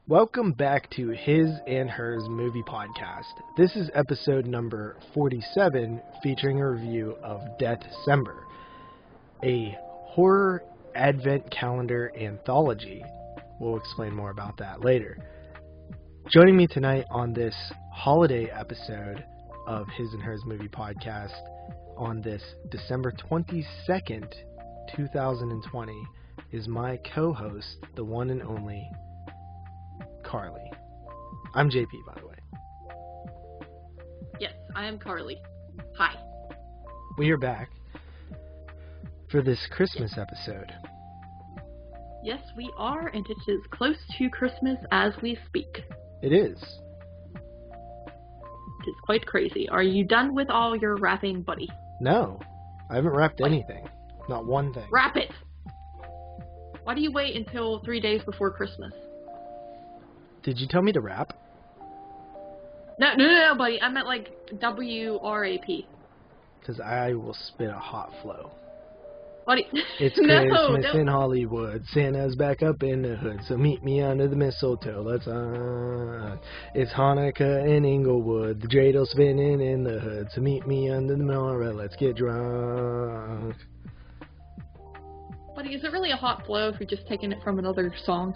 Welcome back to His and Hers Movie Podcast. This is episode number 47, featuring a review of Deathcember, a horror advent calendar anthology. We'll explain more about that later. Joining me tonight on this holiday episode of His and Hers Movie Podcast on this December 22nd, 2020, is my co-host, the one and only Carly. I'm JP, by the way. Yes, I am Carly. Hi. We are back for this Christmas episode. Yes, we are, and it is close to Christmas as we speak. It is. It is quite crazy. Are you done with all your wrapping, buddy? No, I haven't wrapped anything. Not one thing. Wrap it! Why do you wait until 3 days before Christmas? Did you tell me to wrap? No, buddy. I meant like W-R-A-P. Because I will spit a hot flow. Buddy, It's Christmas in Hollywood. Santa's back up in the hood, so meet me under the mistletoe. It's Hanukkah in Inglewood. The dreidel spinning in the hood, so meet me under the menorah. Let's get drunk. Buddy, is it really a hot flow if you're just taking it from another song?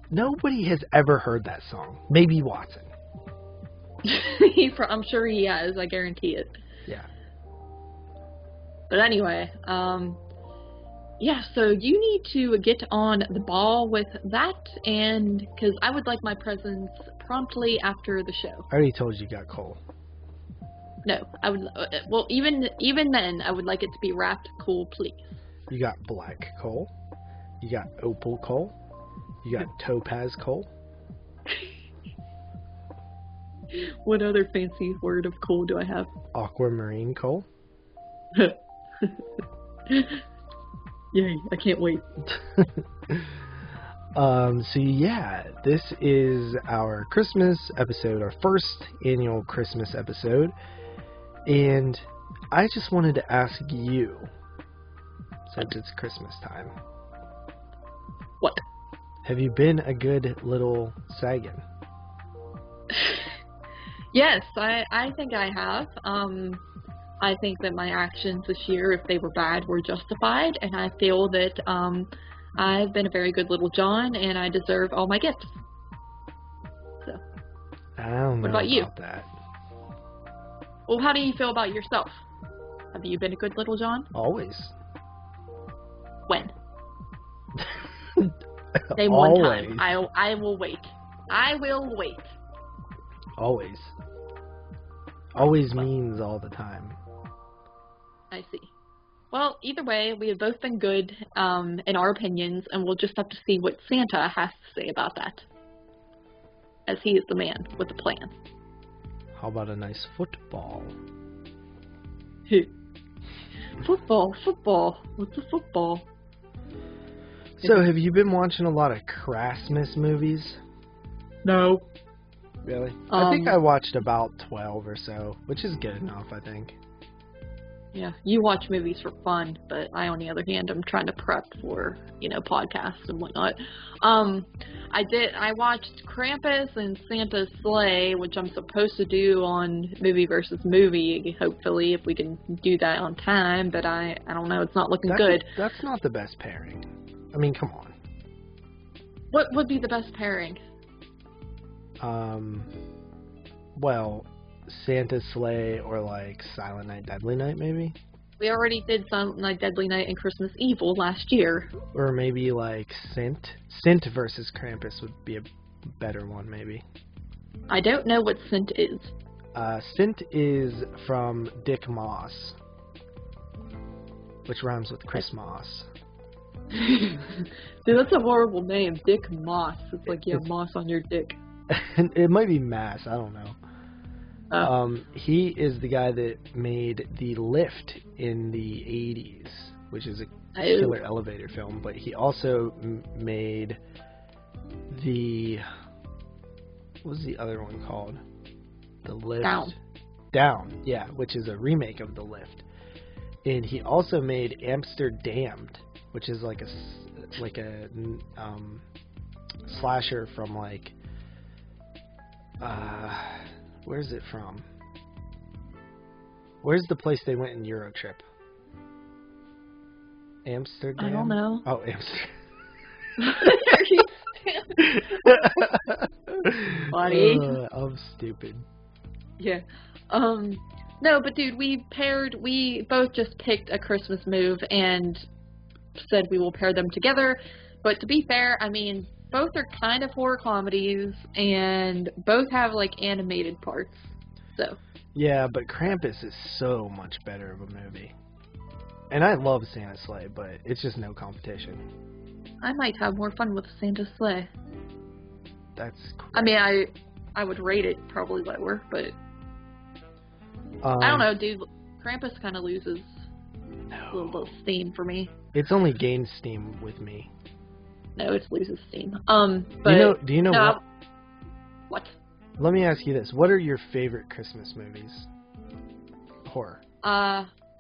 Nobody has ever heard that song. Maybe Watson. I'm sure he has. I guarantee it. Yeah. But anyway, yeah, so you need to get on the ball with that, and because I would like my presents promptly after the show. I already told you got coal. No, I would. Well, even then, I would like it to be wrapped cool, please. You got black coal. You got opal coal. You got topaz coal. What other fancy word of coal do I have? Aquamarine coal. Yay, I can't wait. So yeah, this is our Christmas episode, our first annual Christmas episode. And I just wanted to ask you, since it's Christmas time. What? Have you been a good little Sagan? Yes, I think I have. I think that my actions this year, if they were bad, were justified, and I feel that I've been a very good little John, and I deserve all my gifts. So, I don't know what about you? That. Well, how do you feel about yourself? Have you been a good little John? Always. When? Name one time. I will wait. I will wait. Always. Always means all the time. I see. Well, either way, we have both been good in our opinions, and we'll just have to see what Santa has to say about that, as he is the man with the plan. How about a nice football? Football. What's a football? So, have you been watching a lot of Christmas movies? No. Really? I think I watched about 12 or so, which is good enough, I think. Yeah, you watch movies for fun, but I, on the other hand, I'm trying to prep for, podcasts and whatnot. I watched Krampus and Santa's Sleigh, which I'm supposed to do on Movie versus Movie, hopefully, if we can do that on time, but I don't know, it's not looking good. That's not the best pairing. I mean, come on. What would be the best pairing? Well, Santa's Sleigh or like Silent Night, Deadly Night, maybe? We already did Silent Night, Deadly Night and Christmas Evil last year. Or maybe like Sint. Sint versus Krampus would be a better one, maybe. I don't know what Sint is. Sint is from Dick Moss, which rhymes with Chris Moss. Dude, that's a horrible name, Dick Moss. It's like you have moss on your dick. It might be Mass, I don't know. He is the guy that made The Lift in the 80s, which is a killer elevator film, but he also made what was the other one called? The Lift? Down, yeah, which is a remake of The Lift. And he also made Amsterdam, which is like a slasher from like Where's it from? Where's the place they went in Euro Trip? Amsterdam? I don't know. Oh, Amsterdam. Buddy. I'm stupid. Yeah. No, but dude, we both just picked a Christmas move and said we will pair them together. But to be fair, I mean, both are kind of horror comedies and both have like animated parts. So. Yeah, but Krampus is so much better of a movie. And I love Santa's Sleigh, but it's just no competition. I might have more fun with Santa's Sleigh. That's correct. I mean, I would rate it probably lower, but I don't know, dude. Krampus kind of loses a little bit of steam for me. It's only gained steam with me. No, it loses steam. But do you know what? Let me ask you this: what are your favorite Christmas movies? Horror.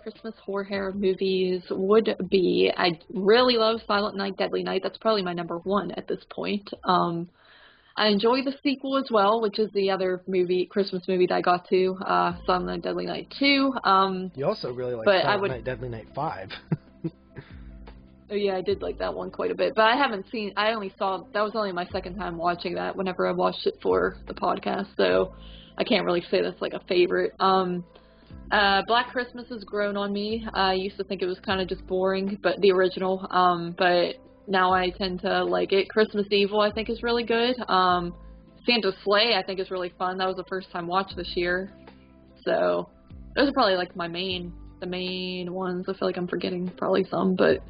Christmas horror movies would be, I really love Silent Night, Deadly Night. That's probably my number one at this point. I enjoy the sequel as well, which is the other Christmas movie that I got to, Silent Night, Deadly Night 2. You also really like Silent Night, Deadly Night 5. Oh yeah, I did like that one quite a bit, but I that was only my second time watching that whenever I watched it for the podcast, so I can't really say that's like a favorite. Black Christmas has grown on me. I used to think it was kind of just boring, but the original, but now I tend to like it. Christmas Evil I think is really good. Santa's Sleigh I think is really fun. That was the first time watched this year. So those are probably like the main ones. I feel like I'm forgetting probably some, but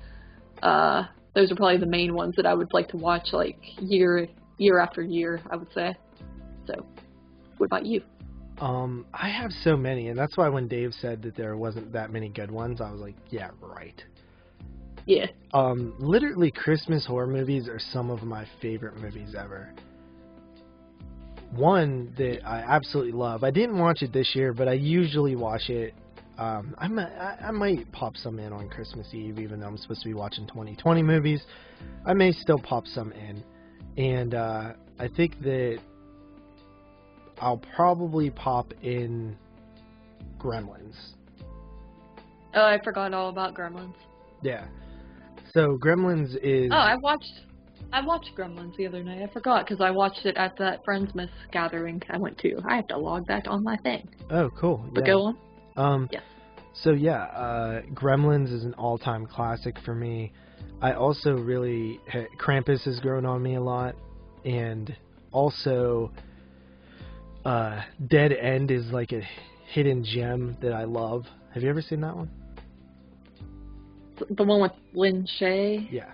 those are probably the main ones that I would like to watch like year after year, I would say. So what about you? I have so many, and that's why when Dave said that there wasn't that many good ones, I was like, yeah, right. Yeah. Literally, Christmas horror movies are some of my favorite movies ever. One that I absolutely love, I didn't watch it this year, but I usually watch it. I might pop some in on Christmas Eve, even though I'm supposed to be watching 2020 movies. I may still pop some in. And I think that I'll probably pop in Gremlins. Oh, I forgot all about Gremlins. Yeah. So Gremlins is... Oh, I watched Gremlins the other night. I forgot because I watched it at that Friendsmas gathering I went to. I have to log that on my thing. Oh, cool. But go on. Yes. So yeah, Gremlins is an all-time classic for me. I also really... Krampus has grown on me a lot. And also... Dead End is like a hidden gem that I love. Have you ever seen that one? The one with Lin Shaye? Yeah.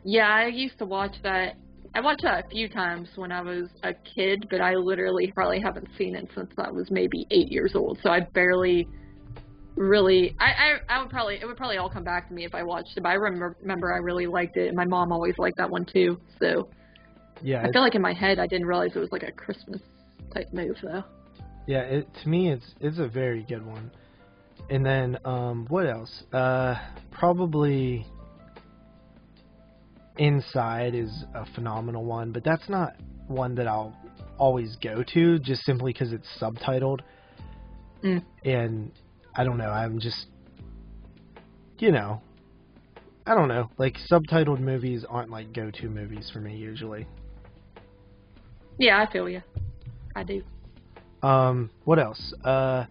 Yeah, I used to watch that. I watched that a few times when I was a kid, but I literally probably haven't seen it since I was maybe 8 years old. So I barely really. It would probably all come back to me if I watched it. But I remember I really liked it, and my mom always liked that one too. So. Yeah, I feel like in my head I didn't realize it was like a Christmas type move though. Yeah, to me it's a very good one. And then what else? Probably Inside is a phenomenal one, but that's not one that I'll always go to just simply because it's subtitled. And I don't know, I'm just I don't know, like subtitled movies aren't like go-to movies for me usually. Yeah, I feel you. I do. What else? I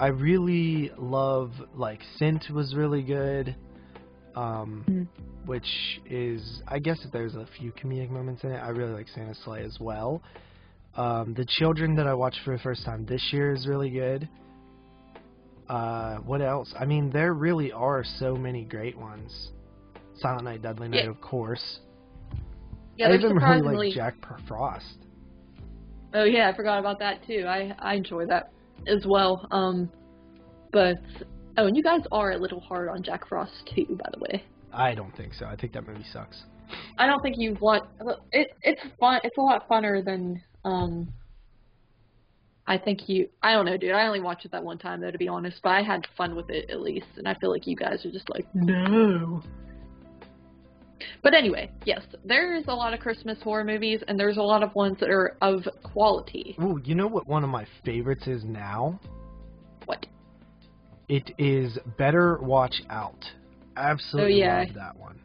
really love, like, Scent was really good. Which is, I guess if there's a few comedic moments in it, I really like Santa's Sleigh as well. The Children that I watched for the first time this year is really good. What else? I mean, there really are so many great ones. Silent Night, Deadly Night, of course. Yeah, I even really like Jack Frost. Oh yeah, I forgot about that too. I enjoy that as well. And you guys are a little hard on Jack Frost too, by the way. I don't think so. I think that movie sucks. I don't think you've watched. It's fun. It's a lot funner than I think you. I don't know, dude. I only watched it that one time though, to be honest. But I had fun with it at least, and I feel like you guys are just like no. But anyway, yes, there's a lot of Christmas horror movies, and there's a lot of ones that are of quality. Ooh, you know what one of my favorites is now? What? It is Better Watch Out. Absolutely love that one.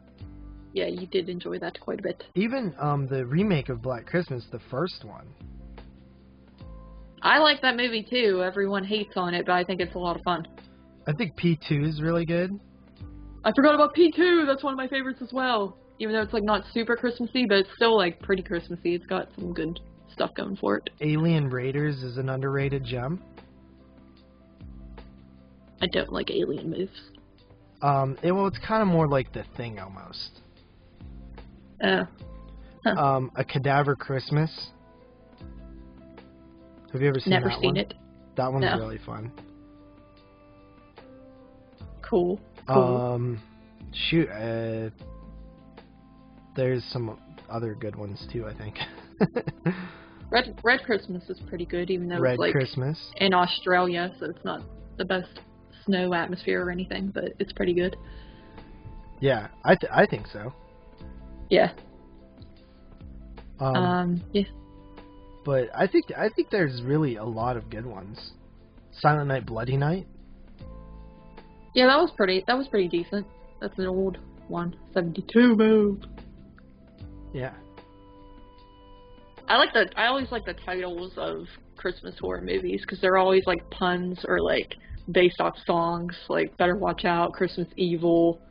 Yeah, you did enjoy that quite a bit. Even the remake of Black Christmas, the first one. I like that movie too. Everyone hates on it, but I think it's a lot of fun. I think P2 is really good. I forgot about P2. That's one of my favorites as well. Even though it's like not super Christmassy, but it's still like pretty Christmassy. It's got some good stuff going for it. Alien Raiders is an underrated gem. I don't like alien movies. Well, it's kind of more like The Thing almost. Oh. Huh. A Cadaver Christmas. Have you ever seen that one? Never seen it. That one's really fun. Cool. Shoot, there's some other good ones too, I think. Red Christmas is pretty good, even though Red it's like Christmas. in Australia, so it's not the best snow atmosphere or anything, but it's pretty good. Yeah, I think so. Yeah. Yeah. But I think there's really a lot of good ones. Silent Night, Bloody Night. Yeah, that was pretty decent. That's an old one. 72 move. Yeah. I always like the titles of Christmas horror movies because they're always like puns or like based off songs, like Better Watch Out, Christmas Evil,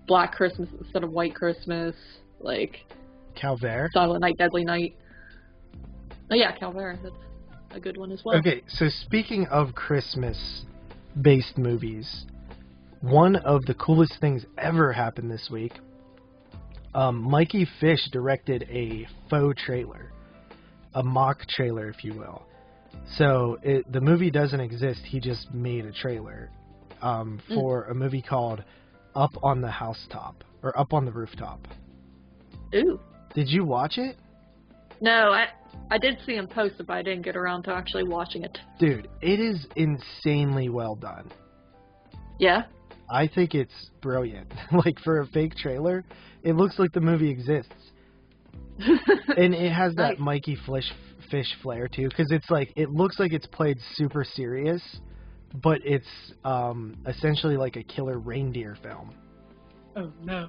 Black Christmas instead of White Christmas, like Calvaire. Silent Night, Deadly Night. Oh yeah, Calvaire. That's a good one as well. Okay, so speaking of Christmas-based movies, one of the coolest things ever happened this week. Mikey Fish directed a faux trailer, a mock trailer, if you will. So the movie doesn't exist. He just made a trailer for a movie called Up on the Housetop, or Up on the Rooftop. Ooh. Did you watch it? No, I did see him post it, but I didn't get around to actually watching it. Dude, it is insanely well done. Yeah? I think it's brilliant. Like, for a fake trailer, it looks like the movie exists. And it has that Mikey Fish flair, too, because it's like, it looks like it's played super serious, but it's essentially like a killer reindeer film. Oh, no.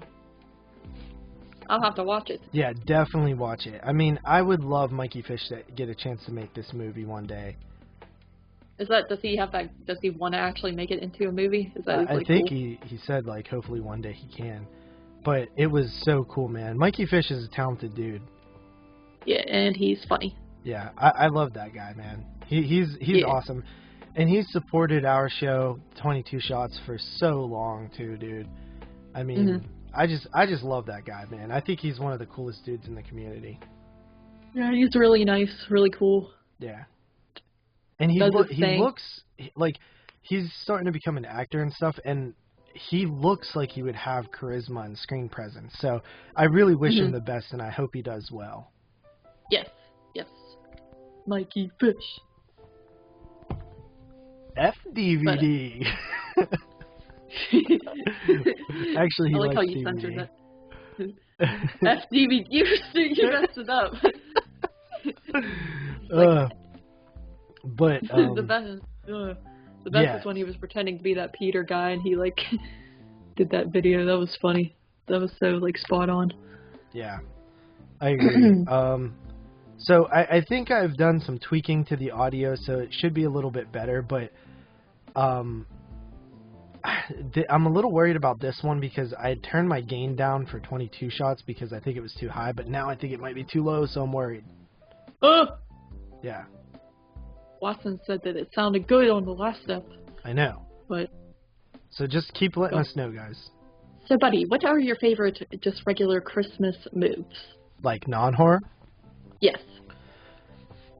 I'll have to watch it. Yeah, definitely watch it. I mean, I would love Mikey Fish to get a chance to make this movie one day. Does he want to actually make it into a movie? Is that I think he said, like, hopefully one day he can. But it was so cool, man. Mikey Fish is a talented dude. Yeah, and he's funny. Yeah, I love that guy, man. He's awesome. And he's supported our show, 22 Shots, for so long, too, dude. I mean, I just love that guy, man. I think he's one of the coolest dudes in the community. Yeah, he's really nice, really cool. Yeah. And he looks like he's starting to become an actor and stuff, and he looks like he would have charisma and screen presence. So I really wish him the best, and I hope he does well. Yes, yes. Mikey Fish. FDVD. Actually, he I like likes how you DVD. censored that. FDVD. You messed it up. But the best is when he was pretending to be that Peter guy, and he like did that video. That was funny. That was so like spot on. Yeah, I agree. So I think I've done some tweaking to the audio, so it should be a little bit better. But I'm a little worried about this one because I turned my gain down for 22 shots because I think it was too high. But now I think it might be too low, so I'm worried. Yeah. Watson said that it sounded good on the last step. I know. But so just keep letting us know, guys. So, buddy, what are your favorite just regular Christmas moves? Like non-horror? Yes.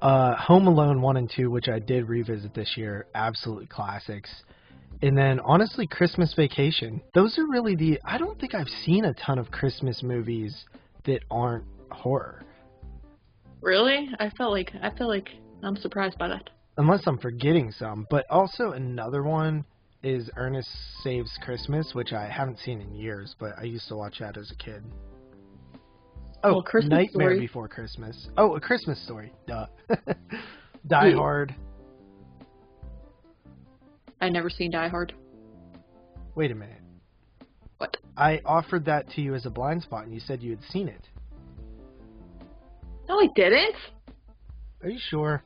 Home Alone 1 and 2, which I did revisit this year, absolute classics. And then, honestly, Christmas Vacation. Those are really I don't think I've seen a ton of Christmas movies that aren't horror. Really? I feel like I'm surprised by that. Unless I'm forgetting some. But also another one is Ernest Saves Christmas, which I haven't seen in years, but I used to watch that as a kid. Oh, Christmas Nightmare Story. Before Christmas. Oh, A Christmas Story. Duh. Die Hard. I never seen Die Hard. Wait a minute. What? I offered that to you as a blind spot, and you said you had seen it. No, I didn't. Are you sure?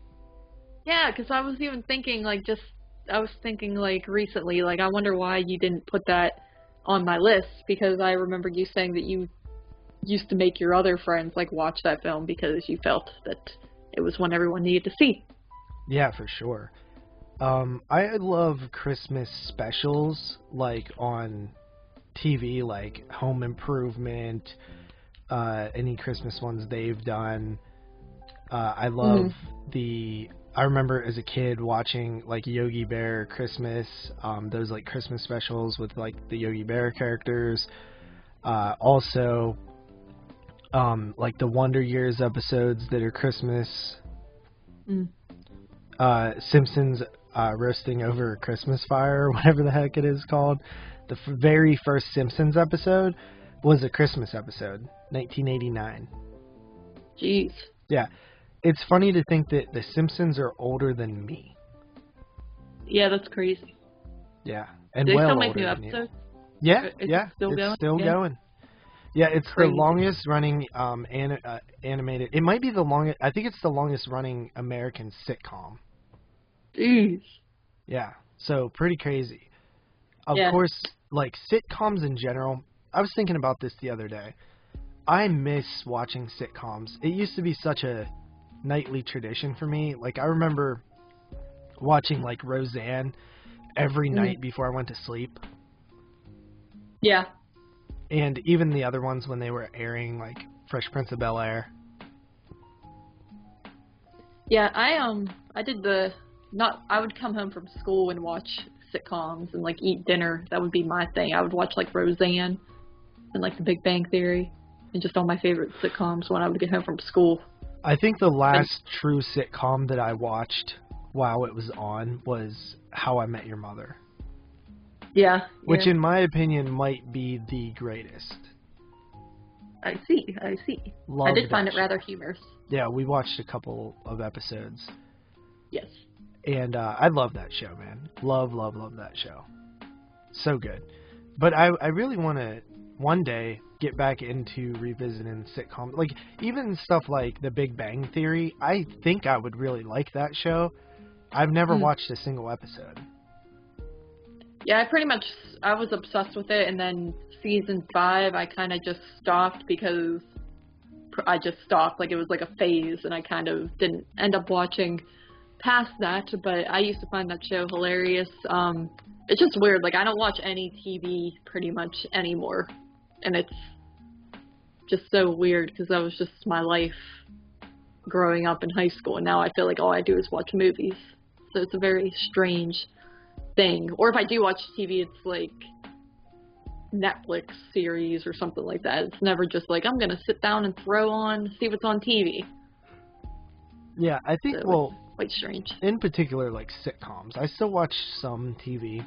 Yeah, because I was even thinking, I was thinking, recently, I wonder why you didn't put that on my list, because I remember you saying that you used to make your other friends, watch that film because you felt that it was one everyone needed to see. Yeah, for sure. I love Christmas specials, on TV, like Home Improvement, any Christmas ones they've done. I love I remember as a kid watching Yogi Bear Christmas, those Christmas specials with the Yogi Bear characters. Also, the Wonder Years episodes that are Christmas. Simpsons roasting over a Christmas fire, or whatever the heck it is called. The very first Simpsons episode was a Christmas episode, 1989. Jeez. Yeah. It's funny to think that the Simpsons are older than me. Yeah, that's crazy. Yeah. And Do they well still make older new than you. episodes? Yeah, Is yeah. it still it's going? still going. Yeah, it's Crazy. the longest running animated. It might be the longest. I think it's the longest running American sitcom. Jeez. Yeah. So pretty crazy. Of Yeah. course, sitcoms in general. I was thinking about this the other day. I miss watching sitcoms. It used to be such a nightly tradition for me. I remember watching Roseanne every night before I went to sleep. Yeah. And even the other ones when they were airing, Fresh Prince of Bel-Air. Yeah, I did I would come home from school and watch sitcoms and eat dinner. That would be my thing. I would watch Roseanne and The Big Bang Theory and just all my favorite sitcoms when I would get home from school. I think the last true sitcom that I watched while it was on was How I Met Your Mother. Yeah. Which, in my opinion, might be the greatest. I see. Love I did find that it rather humorous. Yeah, we watched a couple of episodes. Yes. And I love that show, man. Love that show. So good. But I really want to, one day, get back into revisiting sitcoms. Even stuff like The Big Bang Theory, I think I would really like that show. I've never watched a single episode. Yeah, I was obsessed with it, and then season 5, I kind of just stopped because I just stopped. It was a phase, and I kind of didn't end up watching past that, but I used to find that show hilarious. It's just weird. I don't watch any TV pretty much anymore, and it's just so weird because that was just my life growing up in high school, and now I feel all I do is watch movies. So it's a very strange thing. Or if I do watch TV, it's Netflix series or something like that. It's never just I'm going to sit down and see what's on TV. Yeah, I think, So quite strange. In particular, sitcoms. I still watch some TV,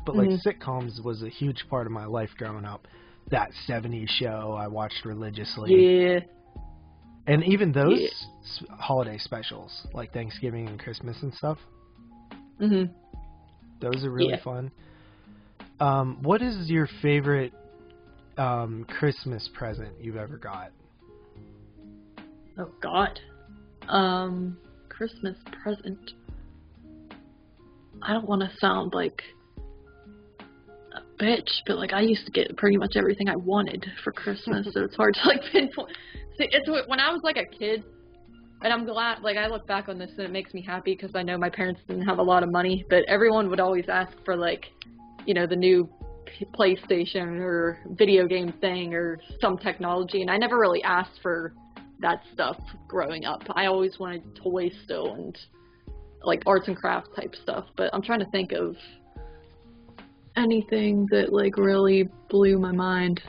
but sitcoms was a huge part of my life growing up. That 70s show I watched religiously. Yeah. And even those holiday specials, like Thanksgiving and Christmas and stuff. Mhm. Those are really fun. What is your favorite Christmas present you've ever got? Oh, God. Christmas present. I don't want to sound like a bitch, but I used to get pretty much everything I wanted for Christmas, so it's hard to pinpoint. See, it's when I was a kid, and I'm glad, I look back on this and it makes me happy because I know my parents didn't have a lot of money, but everyone would always ask for the new PlayStation or video game thing or some technology, and I never really asked for that stuff growing up. I always wanted toys still and arts and crafts type stuff, but I'm trying to think of anything that really blew my mind.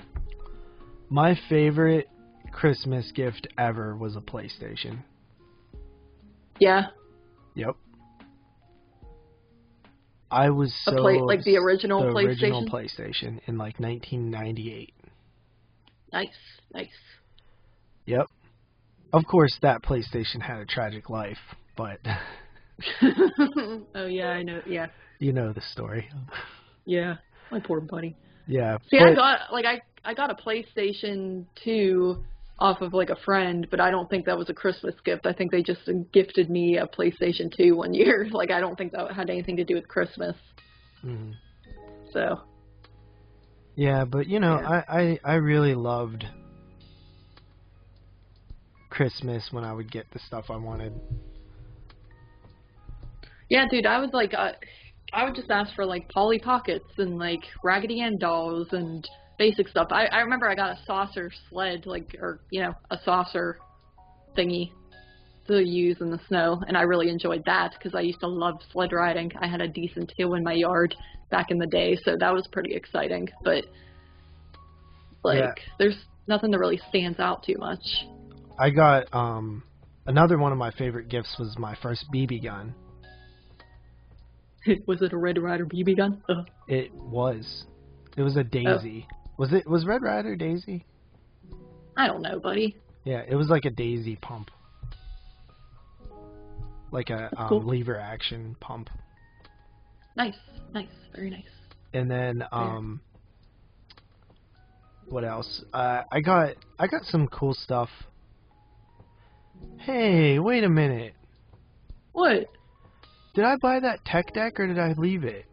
My favorite Christmas gift ever was a PlayStation. Yeah. Yep. I was so like the original the PlayStation. original PlayStation in like 1998. Nice. Yep. Of course, that PlayStation had a tragic life, but Oh yeah, I know. Yeah. you know the story. Yeah. My poor buddy. Yeah. See, but, I got a PlayStation 2 off of like a friend, but I don't think that was a Christmas gift. I think they just gifted me a PlayStation 2 one year. Like I don't think that had anything to do with Christmas. mm, So. yeah, but you know, Yeah. I really loved Christmas when I would get the stuff I wanted. Yeah, dude, I would like I would just ask for like Polly Pockets and like Raggedy Ann dolls and basic stuff. I remember I got a saucer sled, like, or a saucer thingy to use in the snow, and I really enjoyed that because I used to love sled riding. I had a decent hill in my yard back in the day, so that was pretty exciting. But like, there's nothing that really stands out too much. I got another one of my favorite gifts was my first BB gun. Was it a Red Ryder BB gun? It was. It was a Daisy. Oh. Was Red Ryder Daisy? I don't know, buddy. Yeah, it was like a Daisy pump. Like a cool. lever action pump. Nice. Very nice. And then what else? I got some cool stuff. Hey, wait a minute. What? Did I buy that tech deck or did I leave it?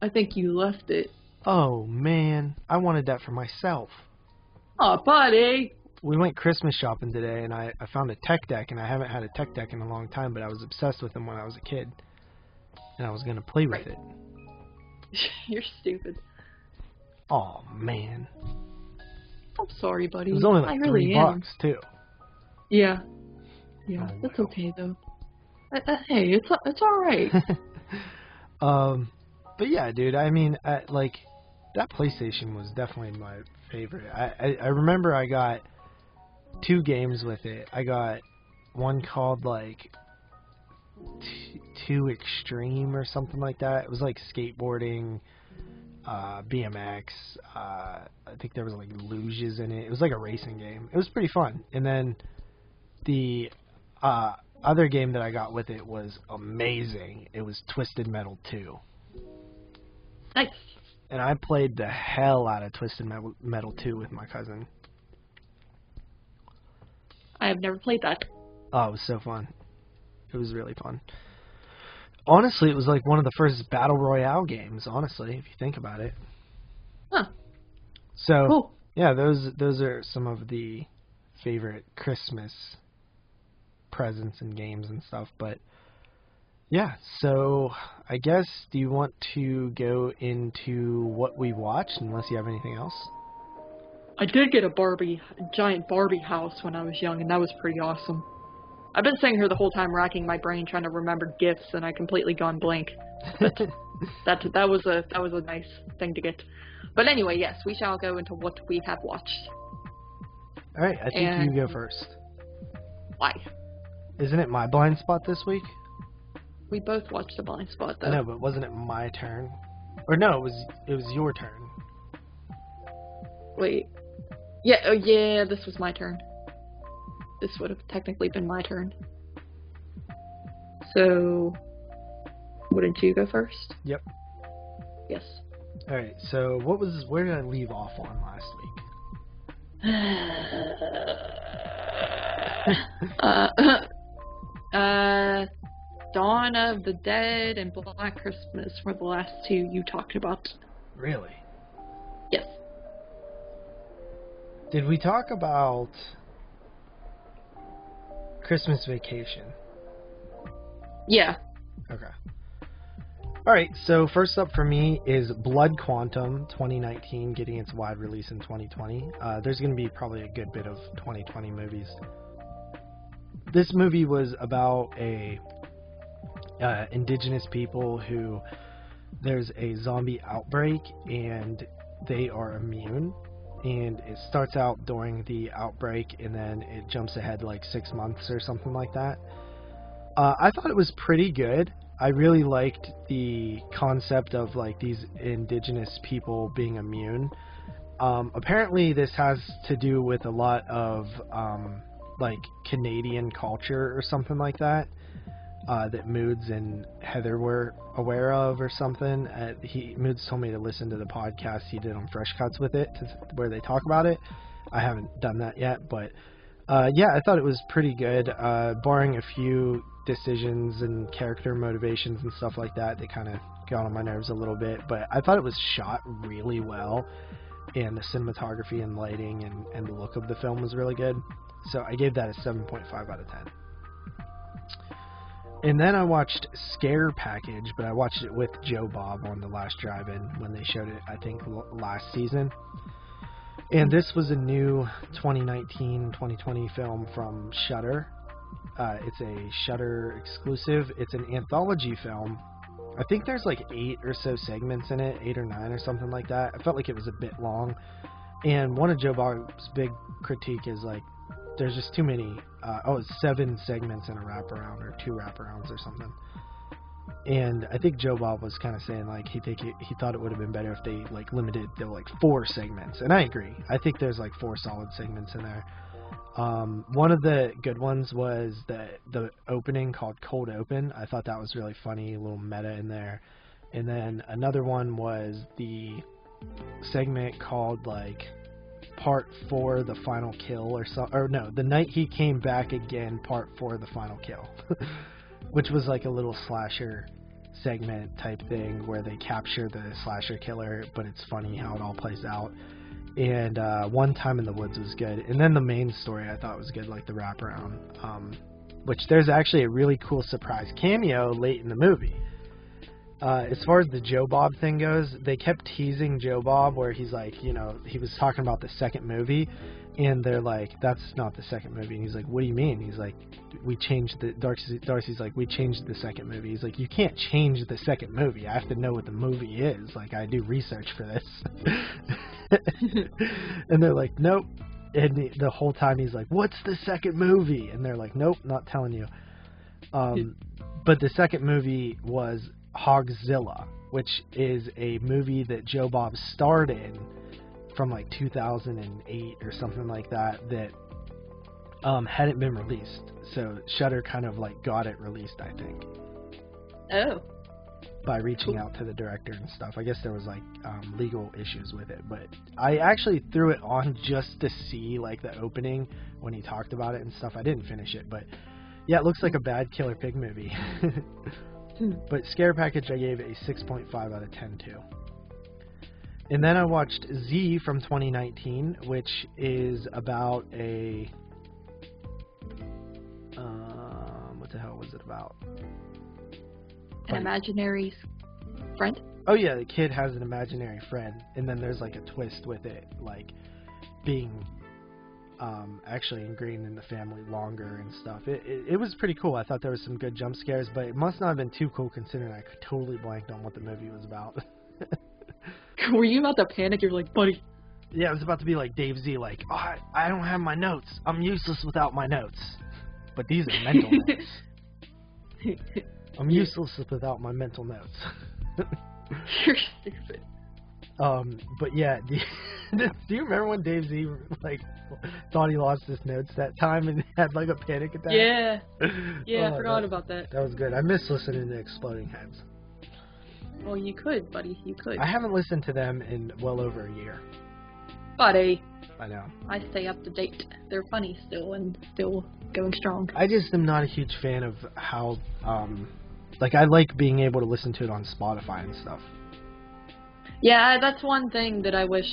I think you left it. Oh man, I wanted that for myself. Aw, buddy. We went Christmas shopping today and I found a tech deck, and I haven't had a tech deck in a long time, but I was obsessed with them when I was a kid. And I was going to play with it. You're stupid. Oh man. I'm sorry, buddy. It was only like $3 too. Yeah. Yeah, oh, that's well. okay though. Hey, it's all right. But yeah, dude. I mean, like that PlayStation was definitely my favorite. I remember I got 2 games with it. I got one called like 2 Extreme or something like that. It was like skateboarding, BMX. I think there was like luges in it. It was like a racing game. It was pretty fun. And then the other game that I got with it was amazing. It was Twisted Metal 2. Nice. And I played the hell out of Twisted Metal 2 with my cousin. I have never played that. Oh, it was so fun. It was really fun. Honestly, it was like one of the first Battle Royale games, honestly, if you think about it. Huh. So, cool. Yeah, those are some of the favorite Christmas presents and games and stuff. But, yeah, so I guess, do you want to go into what we watched, unless you have anything else? I did get a giant Barbie house when I was young, and that was pretty awesome. I've been sitting here the whole time racking my brain trying to remember gifts, and I completely gone blank. But that was a nice thing to get. But anyway, yes, we shall go into what we have watched. All right, I think you go first. Why? Isn't it my blind spot this week? We both watched the blind spot, though. No, but wasn't it my turn? Or no, it was your turn. Wait. Yeah, oh yeah, this was my turn. This would have technically been my turn. So, wouldn't you go first? Yep. Yes. Alright, so where did I leave off on last week? Dawn of the Dead and Black Christmas were the last 2 you talked about. Really? Yes. Did we talk about Christmas Vacation? Yeah. Okay. Alright, so first up for me is Blood Quantum 2019, getting its wide release in 2020. There's going to be probably a good bit of 2020 movies. This movie was about indigenous people who there's a zombie outbreak and they are immune. And it starts out during the outbreak and then it jumps ahead like 6 months or something like that. I thought it was pretty good. I really liked the concept of like these indigenous people being immune. Apparently this has to do with a lot of like Canadian culture or something like that. That Moods and Heather were aware of or something. Moods told me to listen to the podcast he did on Fresh Cuts with it, where they talk about it. I haven't done that yet, but yeah, I thought it was pretty good, barring a few decisions and character motivations and stuff like that. They kind of got on my nerves a little bit, but I thought it was shot really well, and the cinematography and lighting and the look of the film was really good. So I gave that a 7.5 out of 10. And then I watched Scare Package, but I watched it with Joe Bob on the last drive-in when they showed it, I think, last season. And this was a new 2019-2020 film from Shudder. It's a Shudder exclusive. It's an anthology film. I think there's like 8 or so segments in it, 8 or 9 or something like that. I felt like it was a bit long. And one of Joe Bob's big critique is like, there's just too many. It's 7 segments in a wraparound or 2 wraparounds or something. And I think Joe Bob was kind of saying like he thought it would have been better if they like limited to like 4 segments. And I agree. I think there's like 4 solid segments in there. One of the good ones was the opening called Cold Open. I thought that was really funny, a little meta in there. And then another one was the segment called like Part 4, The Final Kill, The Night He Came Back Again, Part 4, The Final Kill, which was like a little slasher segment type thing where they capture the slasher killer, but it's funny how it all plays out. And One Time in the Woods was good. And then the main story I thought was good, like the wraparound, which there's actually a really cool surprise cameo late in the movie. As far as the Joe Bob thing goes, they kept teasing Joe Bob where he's like, he was talking about the second movie, and they're like, that's not the second movie. And he's like, what do you mean? He's like, we changed Darcy's like, we changed the second movie. He's like, you can't change the second movie. I have to know what the movie is. Like, I do research for this. And they're like, nope. And the whole time he's like, what's the second movie? And they're like, nope, not telling you. But the second movie was Hogzilla, which is a movie that Joe Bob starred in from like 2008 or something like that hadn't been released. So Shudder kind of like got it released, I think. Oh. By reaching out to the director and stuff. I guess there was like legal issues with it, but I actually threw it on just to see like the opening when he talked about it and stuff. I didn't finish it, but yeah, it looks like a bad Killer Pig movie. But Scare Package I gave a 6.5 out of 10 too. And then I watched Z from 2019, which is about a... what the hell was it about? An imaginary friend? Oh yeah, the kid has an imaginary friend, and then there's like a twist with it, like being actually ingrained in the family longer and stuff. It was pretty cool. I thought there was some good jump scares, but it must not have been too cool considering I totally blanked on what the movie was about. Were you about to panic? You're like, buddy. Yeah, I was about to be like Dave Z, like, oh, I don't have my notes. I'm useless without my notes. But these are mental notes. I'm useless without my mental notes. You're stupid. But yeah, do you remember when Dave Z like thought he lost his notes that time and had like a panic attack? Yeah. Yeah, I forgot about that. That was good. I miss listening to Exploding Heads. Well, you could, buddy. You could. I haven't listened to them in well over a year. Buddy. I know. I stay up to date. They're funny still and still going strong. I just am not a huge fan of how, like, I like being able to listen to it on Spotify and stuff. Yeah, that's one thing that I wish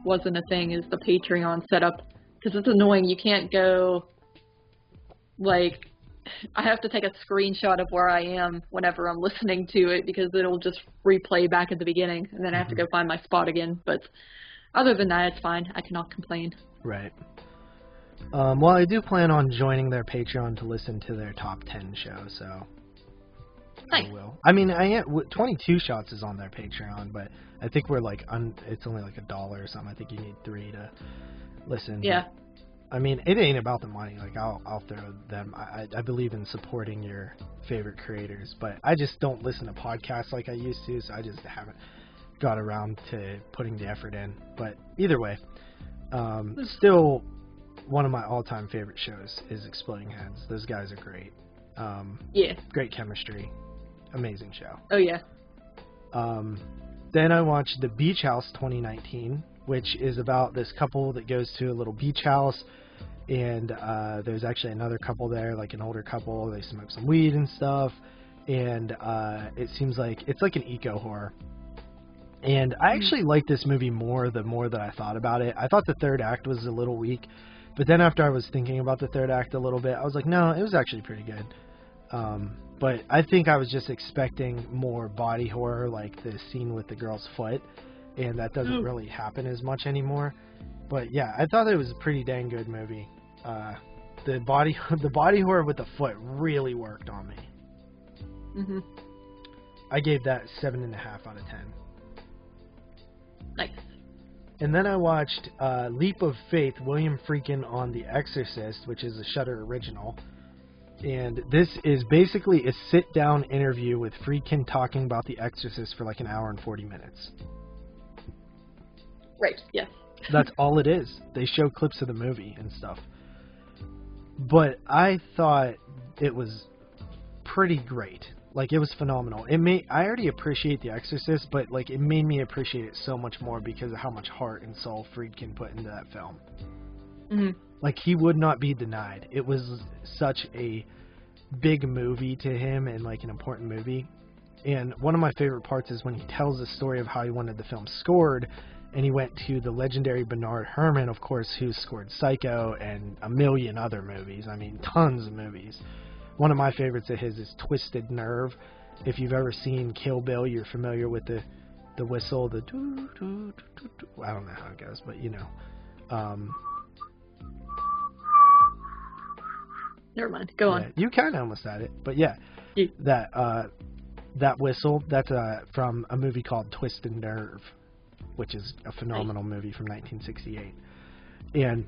wasn't a thing, is the Patreon setup. Because it's annoying. You can't go, like, I have to take a screenshot of where I am whenever I'm listening to it because it'll just replay back at the beginning. And then I have to go find my spot again. But other than that, it's fine. I cannot complain. Right. Well, I do plan on joining their Patreon to listen to their top 10 show, so nice. I will. I mean, 22 Shots is on their Patreon, but I think we're like, it's only like $1 or something. I think you need 3 to listen. Yeah. I mean, it ain't about the money. Like, I'll throw them. I believe in supporting your favorite creators, but I just don't listen to podcasts like I used to, so I just haven't got around to putting the effort in. But either way, still one of my all-time favorite shows is Exploding Heads. Those guys are great. Yeah. Great chemistry. Amazing show. Oh, yeah. Then I watched The Beach House 2019, which is about this couple that goes to a little beach house, and there's actually another couple there, like an older couple. They smoke some weed and stuff, and it seems like it's like an eco-horror. And I actually liked this movie more the more that I thought about it. I thought the third act was a little weak, but then after I was thinking about the third act a little bit, I was like, no, it was actually pretty good. But I think I was just expecting more body horror, like the scene with the girl's foot, and that doesn't really happen as much anymore. But yeah, I thought it was a pretty dang good movie. The body horror with the foot really worked on me. Mm-hmm. I gave that 7.5 out of 10. Nice. And then I watched Leap of Faith, William Friedkin on The Exorcist, which is a Shudder original. And this is basically a sit-down interview with Friedkin talking about The Exorcist for like an hour and 40 minutes. Right, yes. That's all it is. They show clips of the movie and stuff. But I thought it was pretty great. Like, it was phenomenal. I already appreciate The Exorcist, but like it made me appreciate it so much more because of how much heart and soul Friedkin put into that film. Mm-hmm. Like, he would not be denied. It was such a big movie to him and like an important movie. And one of my favorite parts is when he tells the story of how he wanted the film scored, and he went to the legendary Bernard Herrmann, of course, who scored Psycho and a million other movies. I mean, tons of movies. One of my favorites of his is Twisted Nerve. If you've ever seen Kill Bill, you're familiar with the whistle, the doo, doo, doo, doo, doo. I don't know how it goes, but you know. Never mind. Go on. You kind of almost had it, but yeah, that whistle, that's from a movie called Twisted Nerve, which is a phenomenal movie from 1968. And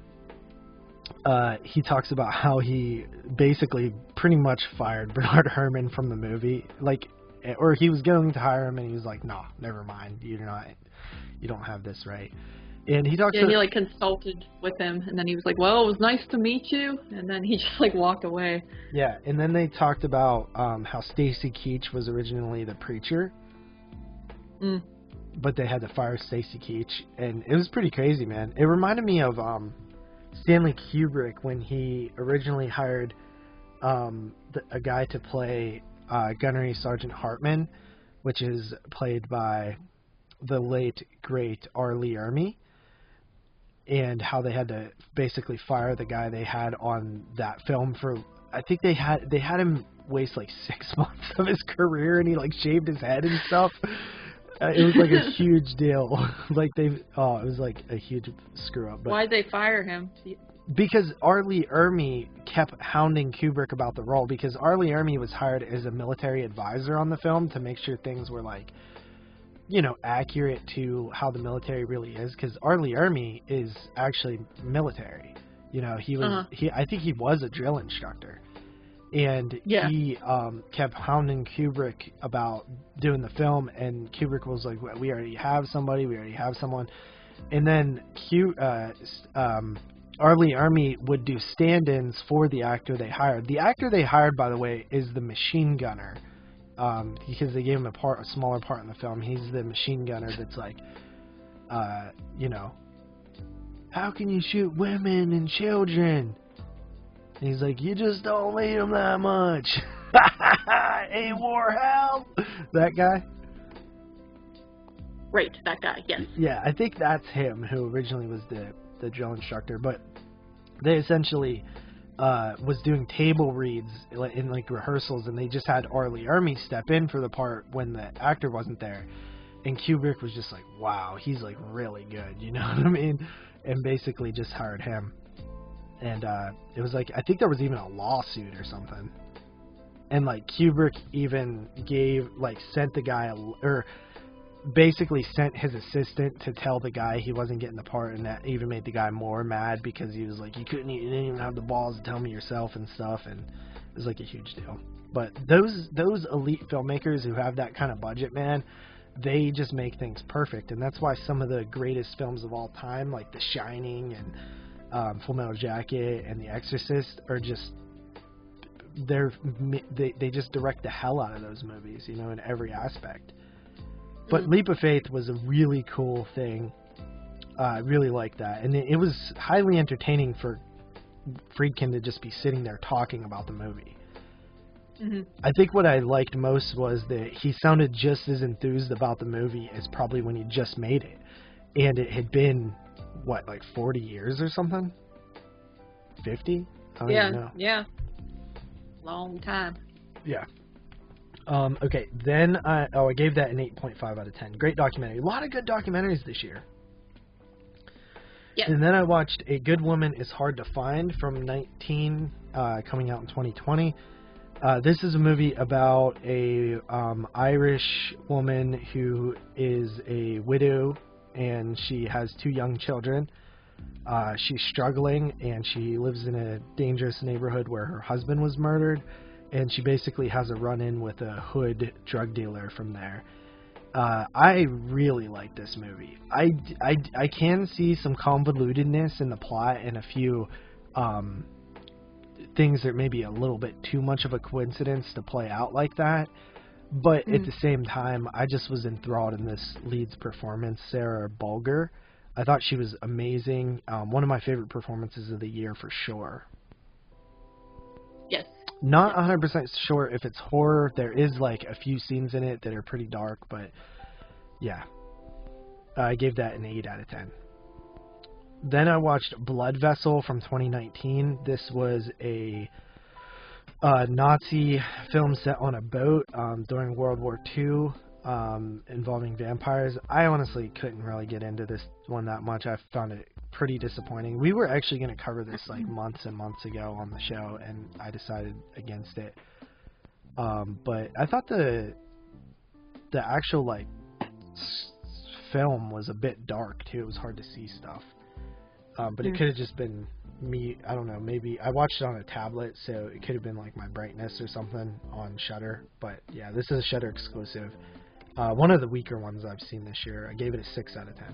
he talks about how he basically pretty much fired Bernard Herrmann from the movie, like, or he was going to hire him, and he was like, "No, never mind. You don't have this right." And he talks. Yeah, he like consulted with him, and then he was like, "Well, it was nice to meet you," and then he just like walked away. Yeah, and then they talked about how Stacy Keach was originally the preacher. But they had to fire Stacy Keach, and it was pretty crazy, man. It reminded me of Stanley Kubrick when he originally hired a guy to play Gunnery Sergeant Hartman, which is played by the late, great R. Lee Ermey, and how they had to basically fire the guy they had on that film for, I think they had him waste like 6 months of his career, and he like shaved his head and stuff. It was like a huge deal. Like it was like a huge screw up. But why'd they fire him? Because R. Lee Ermey kept hounding Kubrick about the role, because R. Lee Ermey was hired as a military advisor on the film to make sure things were like, you know, accurate to how the military really is. Because R. Lee Ermey is actually military. You know, he was I think he was a drill instructor. And he kept hounding Kubrick about doing the film, and Kubrick was like, "We already have somebody. We already have someone." And then R. Lee Ermey would do stand-ins for the actor they hired. The actor they hired, by the way, is the machine gunner, because they gave him a smaller part in the film. He's the machine gunner that's like, you know, how can you shoot women and children? And he's like, you just don't need them that much. Hey, Warhol! That guy? Right, that guy, yes. Yeah, I think that's him who originally was the drill instructor. But they essentially was doing table reads in like rehearsals, and they just had R. Lee Ermey step in for the part when the actor wasn't there. And Kubrick was just like, wow, he's like really good, you know what I mean? And basically just hired him. And it was like, I think there was even a lawsuit or something. And like Kubrick even sent the guy, or basically sent his assistant to tell the guy he wasn't getting the part, and that even made the guy more mad because he was like, you didn't even have the balls to tell me yourself and stuff, and it was like a huge deal. But those elite filmmakers who have that kind of budget, man, they just make things perfect, and that's why some of the greatest films of all time, like The Shining and Full Metal Jacket and The Exorcist, are just they just direct the hell out of those movies, you know, in every aspect. But Leap of Faith was a really cool thing. I really liked that, and it was highly entertaining for Friedkin to just be sitting there talking about the movie. I think what I liked most was that he sounded just as enthused about the movie as probably when he just made it, and it had been what, like 40 years or something? 50? I don't even know. Yeah. Long time. Yeah. Okay, then I gave that an 8.5 out of 10. Great documentary. A lot of good documentaries this year. Yeah. And then I watched A Good Woman Is Hard to Find from coming out in 2020. This is a movie about a Irish woman who is a widow, and she has 2 young children. She's struggling, and she lives in a dangerous neighborhood where her husband was murdered, and she basically has a run-in with a hood drug dealer from there. I really like this movie. I can see some convolutedness in the plot and a few things that may be a little bit too much of a coincidence to play out like that. But at the same time, I just was enthralled in this lead's performance, Sarah Bulger. I thought she was amazing. One of my favorite performances of the year for sure. Yes. Not 100% sure if it's horror. There is like a few scenes in it that are pretty dark, but yeah. I gave that an 8 out of 10. Then I watched Blood Vessel from 2019. This was a Nazi film set on a boat during World War II, involving vampires. I honestly couldn't really get into this one that much. I found it pretty disappointing. We were actually going to cover this like months and months ago on the show, and I decided against it. But I thought the actual like film was a bit dark too. It was hard to see stuff. But it could have just been me. I don't know. Maybe I watched it on a tablet, so it could have been like my brightness or something on Shudder. But yeah, this is a Shudder exclusive. One of the weaker ones I've seen this year. I gave it a 6 out of 10.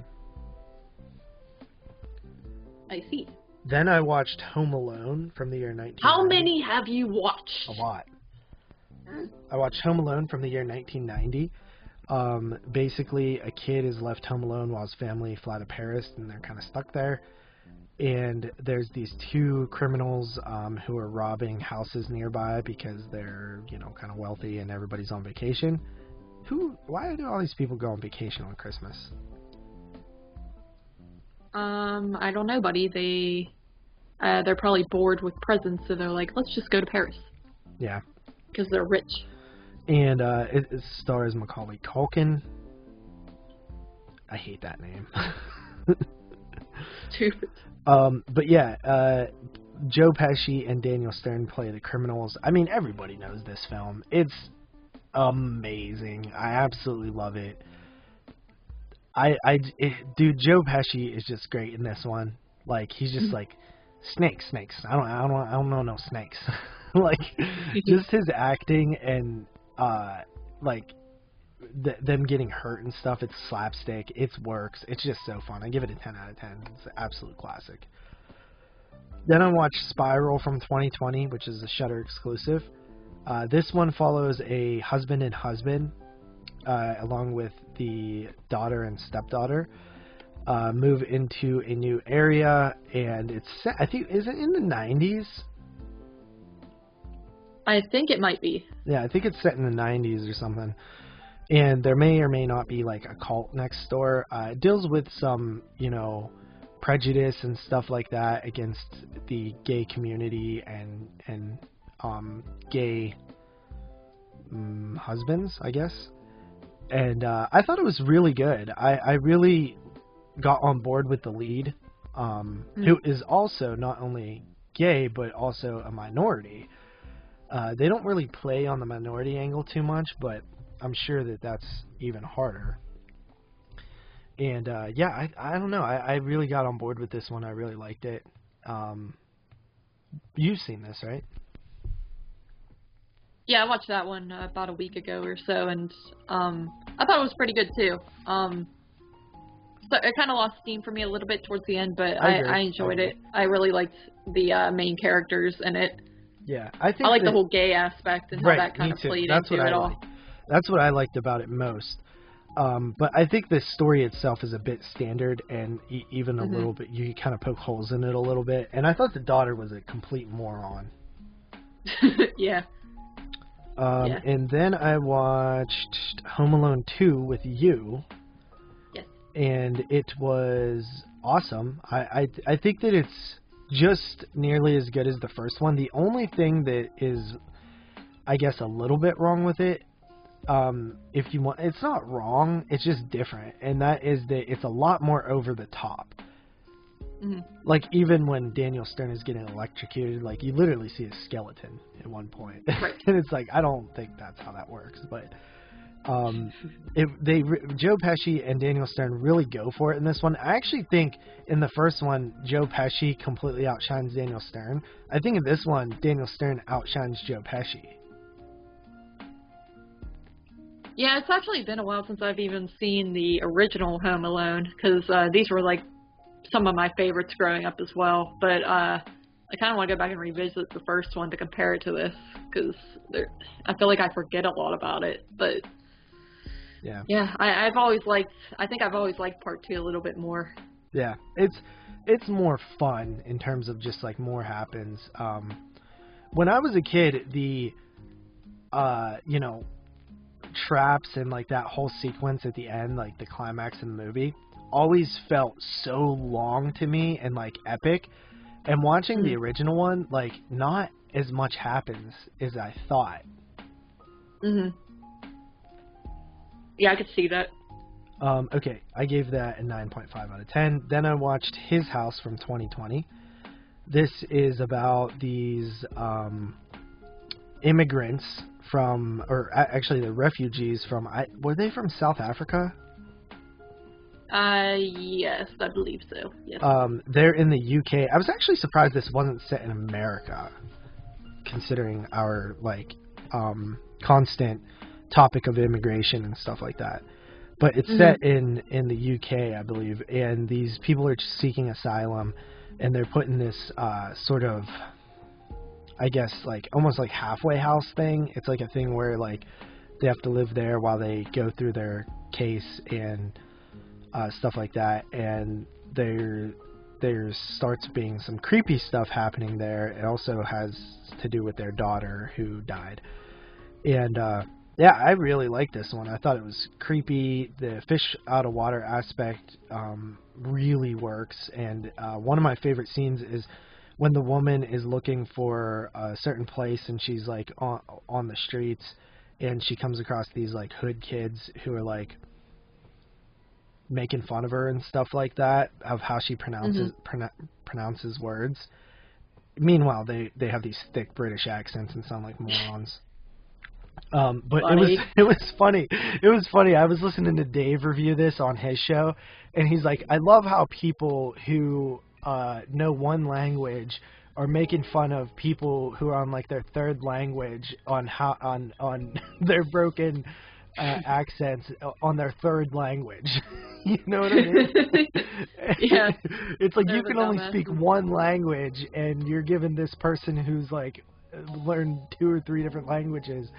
I see. Then I watched Home Alone from the year 1990. How many have you watched? A lot. I watched Home Alone from the year 1990. Basically, a kid is left home alone while his family fly to Paris, and they're kind of stuck there. And there's these 2 criminals who are robbing houses nearby because they're, you know, kind of wealthy and everybody's on vacation. Why do all these people go on vacation on Christmas? I don't know, buddy. They're probably bored with presents, so they're like, let's just go to Paris. Yeah. Because they're rich. And it stars Macaulay Culkin. I hate that name. Stupid. But yeah, Joe Pesci and Daniel Stern play the criminals. I mean, everybody knows this film. It's amazing. I absolutely love it. Dude, Joe Pesci is just great in this one. Like, he's just like, snakes. I don't know no snakes. Like, just his acting and like them getting hurt and stuff. It's slapstick. It works. It's just so fun. I give it a 10 out of 10. It's an absolute classic. Then I watched Spiral from 2020, which is a Shudder exclusive. This one follows a husband and husband, along with the daughter and stepdaughter, move into a new area, and it's set, I think, is it in the 90s? I think it might be. Yeah, I think it's set in the 90s or something. And there may or may not be like a cult next door. It deals with some, you know, prejudice and stuff like that against the gay community and gay husbands, I guess. And I thought it was really good. I really got on board with the lead, who is also not only gay but also a minority. They don't really play on the minority angle too much, but I'm sure that that's even harder. And yeah, I don't know. I really got on board with this one. I really liked it. You've seen this, right? Yeah, I watched that one about a week ago or so, and I thought it was pretty good too. So it kind of lost steam for me a little bit towards the end, but I enjoyed it. I really liked the main characters in it. Yeah, I think I like the whole gay aspect and how that kind of played into it all. That's what I liked about it most. But I think the story itself is a bit standard, and even a little bit, you kind of poke holes in it a little bit. And I thought the daughter was a complete moron. Yeah. And then I watched Home Alone 2 with you. Yes. And it was awesome. I think that it's just nearly as good as the first one. The only thing that is, I guess, a little bit wrong with it, if you want, it's not wrong, it's just different, and that is that it's a lot more over the top. Like, even when Daniel Stern is getting electrocuted, like, you literally see a skeleton at one point. Right. And it's like, I don't think that's how that works, but Joe Pesci and Daniel Stern really go for it in this one. I actually think in the first one, Joe Pesci completely outshines Daniel Stern. I think in this one, Daniel Stern outshines Joe Pesci. Yeah, it's actually been a while since I've even seen the original Home Alone, because these were like some of my favorites growing up as well. But I kind of want to go back and revisit the first one to compare it to this, because I feel like I forget a lot about it. But yeah, I've always liked part 2 a little bit more. Yeah, it's more fun in terms of just like more happens. When I was a kid, the traps and like that whole sequence at the end, like the climax in the movie, always felt so long to me and like epic. And watching the original one, like, not as much happens as I thought. Yeah, I could see that. Okay, I gave that a 9.5 out of 10. Then I watched His House from 2020. This is about these immigrants from, or actually the refugees from, were they from South Africa? Yes, I believe so. Yes. They're in the UK. I was actually surprised this wasn't set in America, considering our like constant topic of immigration and stuff like that. But it's set in the UK, I believe, and these people are seeking asylum, and they're put in this sort of, I guess, like almost like halfway house thing. It's like a thing where like they have to live there while they go through their case and stuff like that, and there starts being some creepy stuff happening there. It also has to do with their daughter who died, and yeah, I really liked this one. I thought it was creepy. The fish out of water aspect really works, and one of my favorite scenes is when the woman is looking for a certain place, and she's like on the streets, and she comes across these like hood kids who are like making fun of her and stuff like that, of how she pronounces words. Meanwhile, they have these thick British accents and sound like morons. But funny. it was funny. It was funny. I was listening to Dave review this on his show, and he's like, I love how people who know one language are making fun of people who are on like their third language on their broken accents on their third language. You know what I mean? Yeah. It's like you can only speak one language, and you're giving this person who's like learned 2 or 3 different languages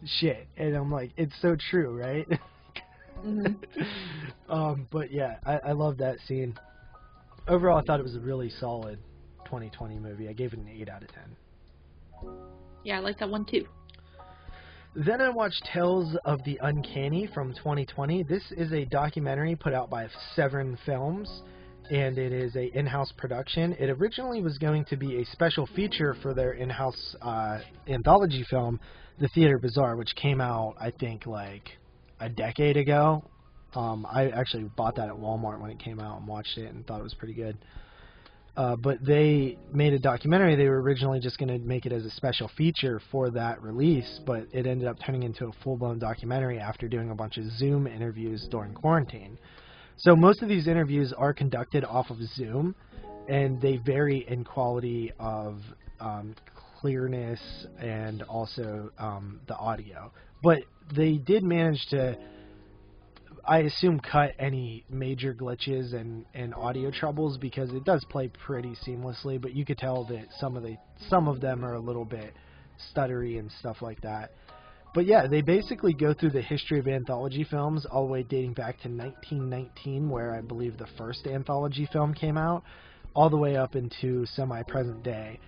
shit. And I'm like, it's so true, right? But yeah, I love that scene. Overall, I thought it was a really solid 2020 movie. I gave it an 8 out of 10. Yeah, I like that one too. Then I watched Tales of the Uncanny from 2020. This is a documentary put out by Severin Films, and it is a in-house production. It originally was going to be a special feature for their in-house anthology film, The Theater Bazaar, which came out, I think, like a decade ago. I actually bought that at Walmart when it came out and watched it and thought it was pretty good. But they made a documentary. They were originally just going to make it as a special feature for that release, but it ended up turning into a full-blown documentary after doing a bunch of Zoom interviews during quarantine. So most of these interviews are conducted off of Zoom, and they vary in quality of clearness and also the audio. But they did manage to, I assume, cut any major glitches and audio troubles, because it does play pretty seamlessly, but you could tell that some of them are a little bit stuttery and stuff like that. But yeah, they basically go through the history of anthology films all the way dating back to 1919, where I believe the first anthology film came out, all the way up into semi-present day.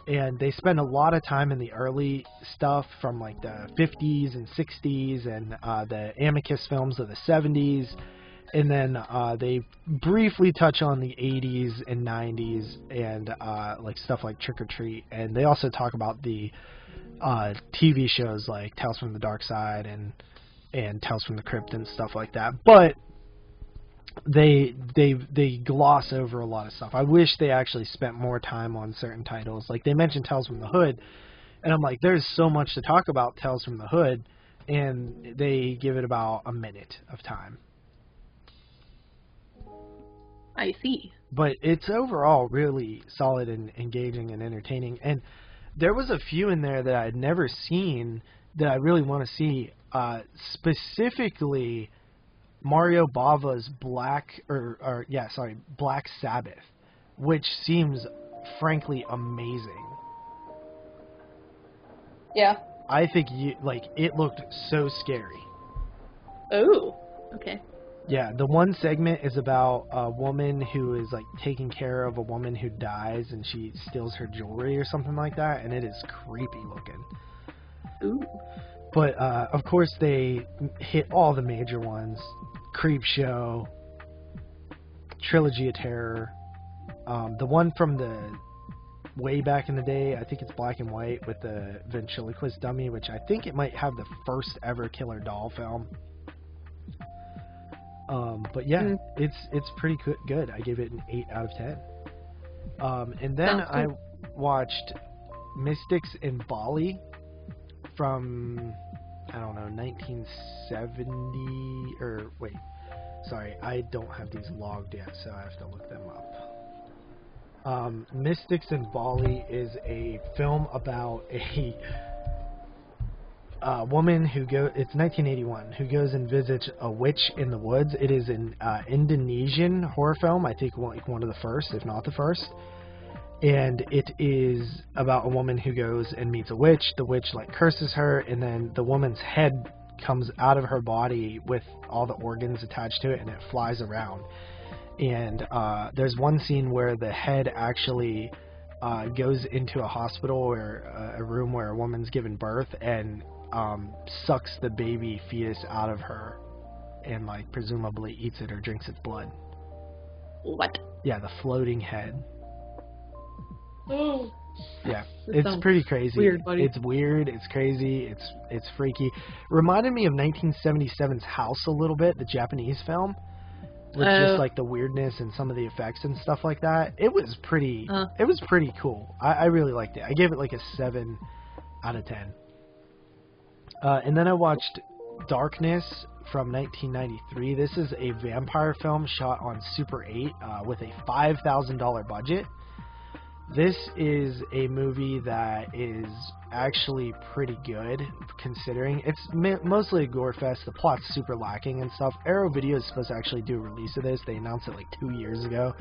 And they spend a lot of time in the early stuff from like the 50s and 60s and the Amicus films of the 70s. And then they briefly touch on the 80s and 90s and like stuff like Trick or Treat. And they also talk about the TV shows like Tales from the Dark Side and Tales from the Crypt and stuff like that. But they gloss over a lot of stuff. I wish they actually spent more time on certain titles. Like they mentioned Tales from the Hood, and I'm like, there's so much to talk about Tales from the Hood, and they give it about a minute of time. I see. But it's overall really solid and engaging and entertaining. And there was a few in there that I had never seen that I really want to see. Specifically, Mario Bava's Black Sabbath, which seems frankly amazing. Yeah. I think it looked so scary. Oh, okay. Yeah, the one segment is about a woman who is like taking care of a woman who dies, and she steals her jewelry or something like that, and it is creepy looking. Ooh. But of course they hit all the major ones: Creepshow, Trilogy of Terror, the one from the way back in the day, I think it's black and white with the ventriloquist dummy, which I think it might have the first ever killer doll film. But yeah, it's pretty good. I give it an 8 out of 10. And then I watched Mystics in Bali from, I don't know, 1970, or wait, sorry, I don't have these logged yet, so I have to look them up. Mystics in Bali is a film about a woman who it's 1981, who goes and visits a witch in the woods. It is an Indonesian horror film, I think one of the first, if not the first. And it is about a woman who goes and meets a witch. The witch curses her, and then the woman's head comes out of her body with all the organs attached to it, and it flies around. And there's one scene where the head actually goes into a hospital or a room where a woman's given birth, and sucks the baby fetus out of her, and presumably eats it or drinks its blood. What? Yeah, the floating head. Oh. Yeah, it's pretty crazy. Weird, buddy. It's weird, it's crazy, it's freaky. Reminded me of 1977's House a little bit, the Japanese film, with just the weirdness and some of the effects and stuff like that. It was pretty cool. I really liked it. I gave it a 7 out of 10. And then I watched Darkness from 1993. This is a vampire film shot on Super 8 with a $5,000 budget. This is a movie that is actually pretty good, considering it's mostly a gore fest. The plot's super lacking and stuff. Arrow Video is supposed to actually do a release of this. They announced it 2 years ago,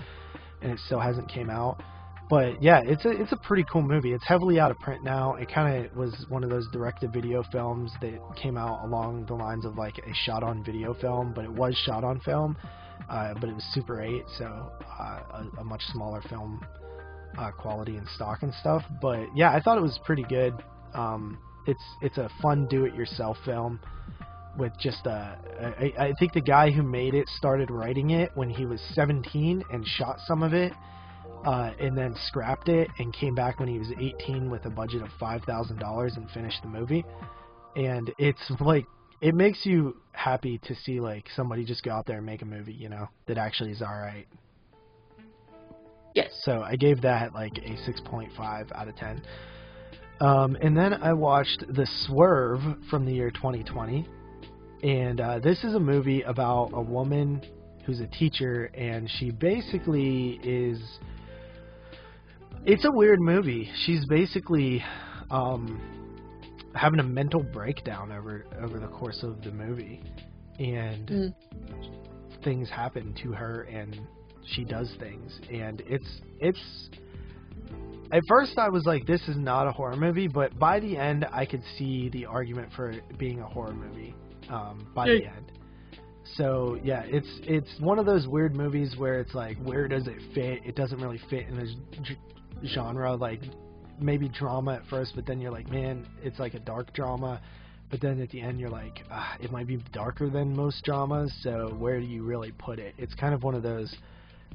and it still hasn't came out. But yeah, it's a pretty cool movie. It's heavily out of print now. It kind of was one of those direct-to-video films that came out along the lines of a shot-on-video film, but it was shot-on film, but it was Super 8, so a much smaller film quality and stock and stuff. But yeah, I thought it was pretty good. It's a fun do-it-yourself film with just I think the guy who made it started writing it when he was 17 and shot some of it. And then scrapped it and came back when he was 18 with a budget of $5,000 and finished the movie. And it's it makes you happy to see somebody just go out there and make a movie, that actually is alright. Yes. So I gave that a 6.5 out of 10. And then I watched The Swerve from the year 2020. And this is a movie about a woman who's a teacher, and she basically is... It's a weird movie. She's basically having a mental breakdown over the course of the movie, and things happen to her, and she does things, and it's at first I was like, this is not a horror movie, but by the end I could see the argument for it being a horror movie by the end. So yeah, it's one of those weird movies where it's like, where does it fit? It doesn't really fit in a genre, like maybe drama at first, but then you're like, man, it's like a dark drama. But then at the end you're like, it might be darker than most dramas, so where do you really put it? It's kind of one of those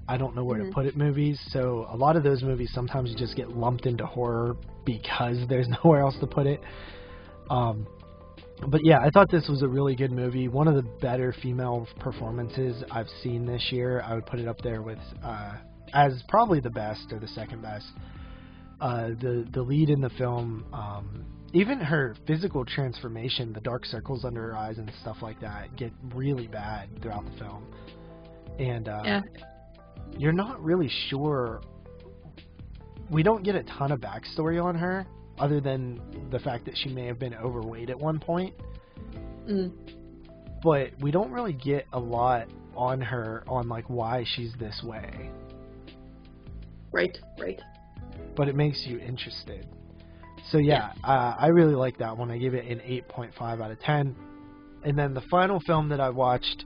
I don't know where to put it movies. So a lot of those movies sometimes you just get lumped into horror because there's nowhere else to put it. But yeah, I thought this was a really good movie. One of the better female performances I've seen this year. I would put it up there with as probably the best or the second best. The lead in the film, even her physical transformation, the dark circles under her eyes and stuff like that get really bad throughout the film. And you're not really sure. We don't get a ton of backstory on her other than the fact that she may have been overweight at one point. But we don't really get a lot on her, on like why she's this way. Right. But it makes you interested. So yeah, I really like that one. I give it an 8.5 out of 10. And then the final film that I watched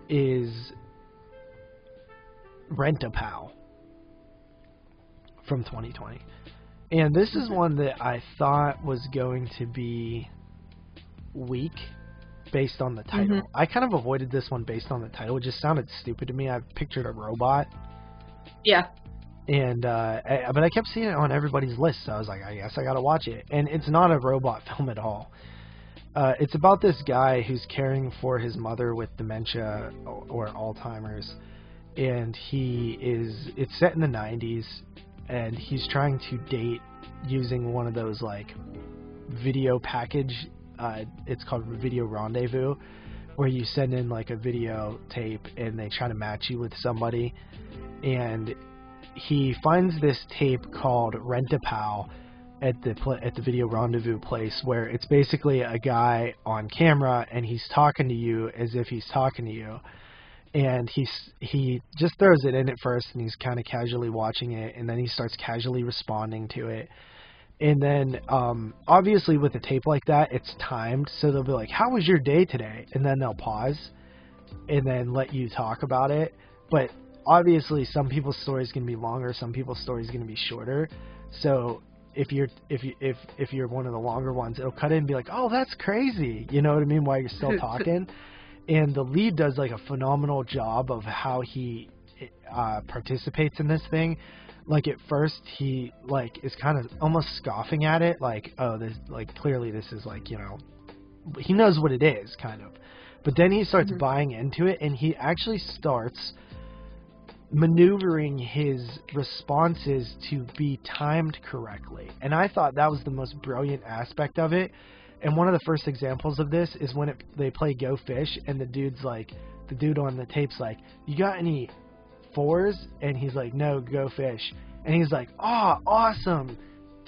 is Rent-A-Pal from 2020. And this is one that I thought was going to be weak based on the title. I kind of avoided this one based on the title. It just sounded stupid to me. I pictured a robot. Yeah. And but I kept seeing it on everybody's list, so I was like, I guess I gotta watch it. And it's not a robot film at all. It's about this guy who's caring for his mother with dementia or Alzheimer's, and it's set in the 90s, and he's trying to date using one of those like video package, it's called Video Rendezvous, where you send in like a video tape and they try to match you with somebody. And he finds this tape called Rent-A-Pal at the Video Rendezvous place, where it's basically a guy on camera and he's talking to you as if he's talking to you. And he just throws it in at first, and he's kind of casually watching it, and then he starts casually responding to it. And then obviously with a tape like that, it's timed, so they'll be like, how was your day today? And then they'll pause and then let you talk about it. But obviously some people's stories can be longer, some people's stories going to be shorter. So if you're one of the longer ones, it'll cut in and be like, oh, that's crazy, you know what I mean, while you're still talking. And the lead does like a phenomenal job of how he participates in this thing. Like at first he like is kind of almost scoffing at it, like, oh, this, like, clearly this is like, you know, he knows what it is, kind of. But then he starts buying into it, and he actually starts maneuvering his responses to be timed correctly. And I thought that was the most brilliant aspect of it. And one of the first examples of this is when they play Go Fish, and the dude on the tape's like, you got any 4s? And he's like, no, Go Fish. And he's like, oh, awesome,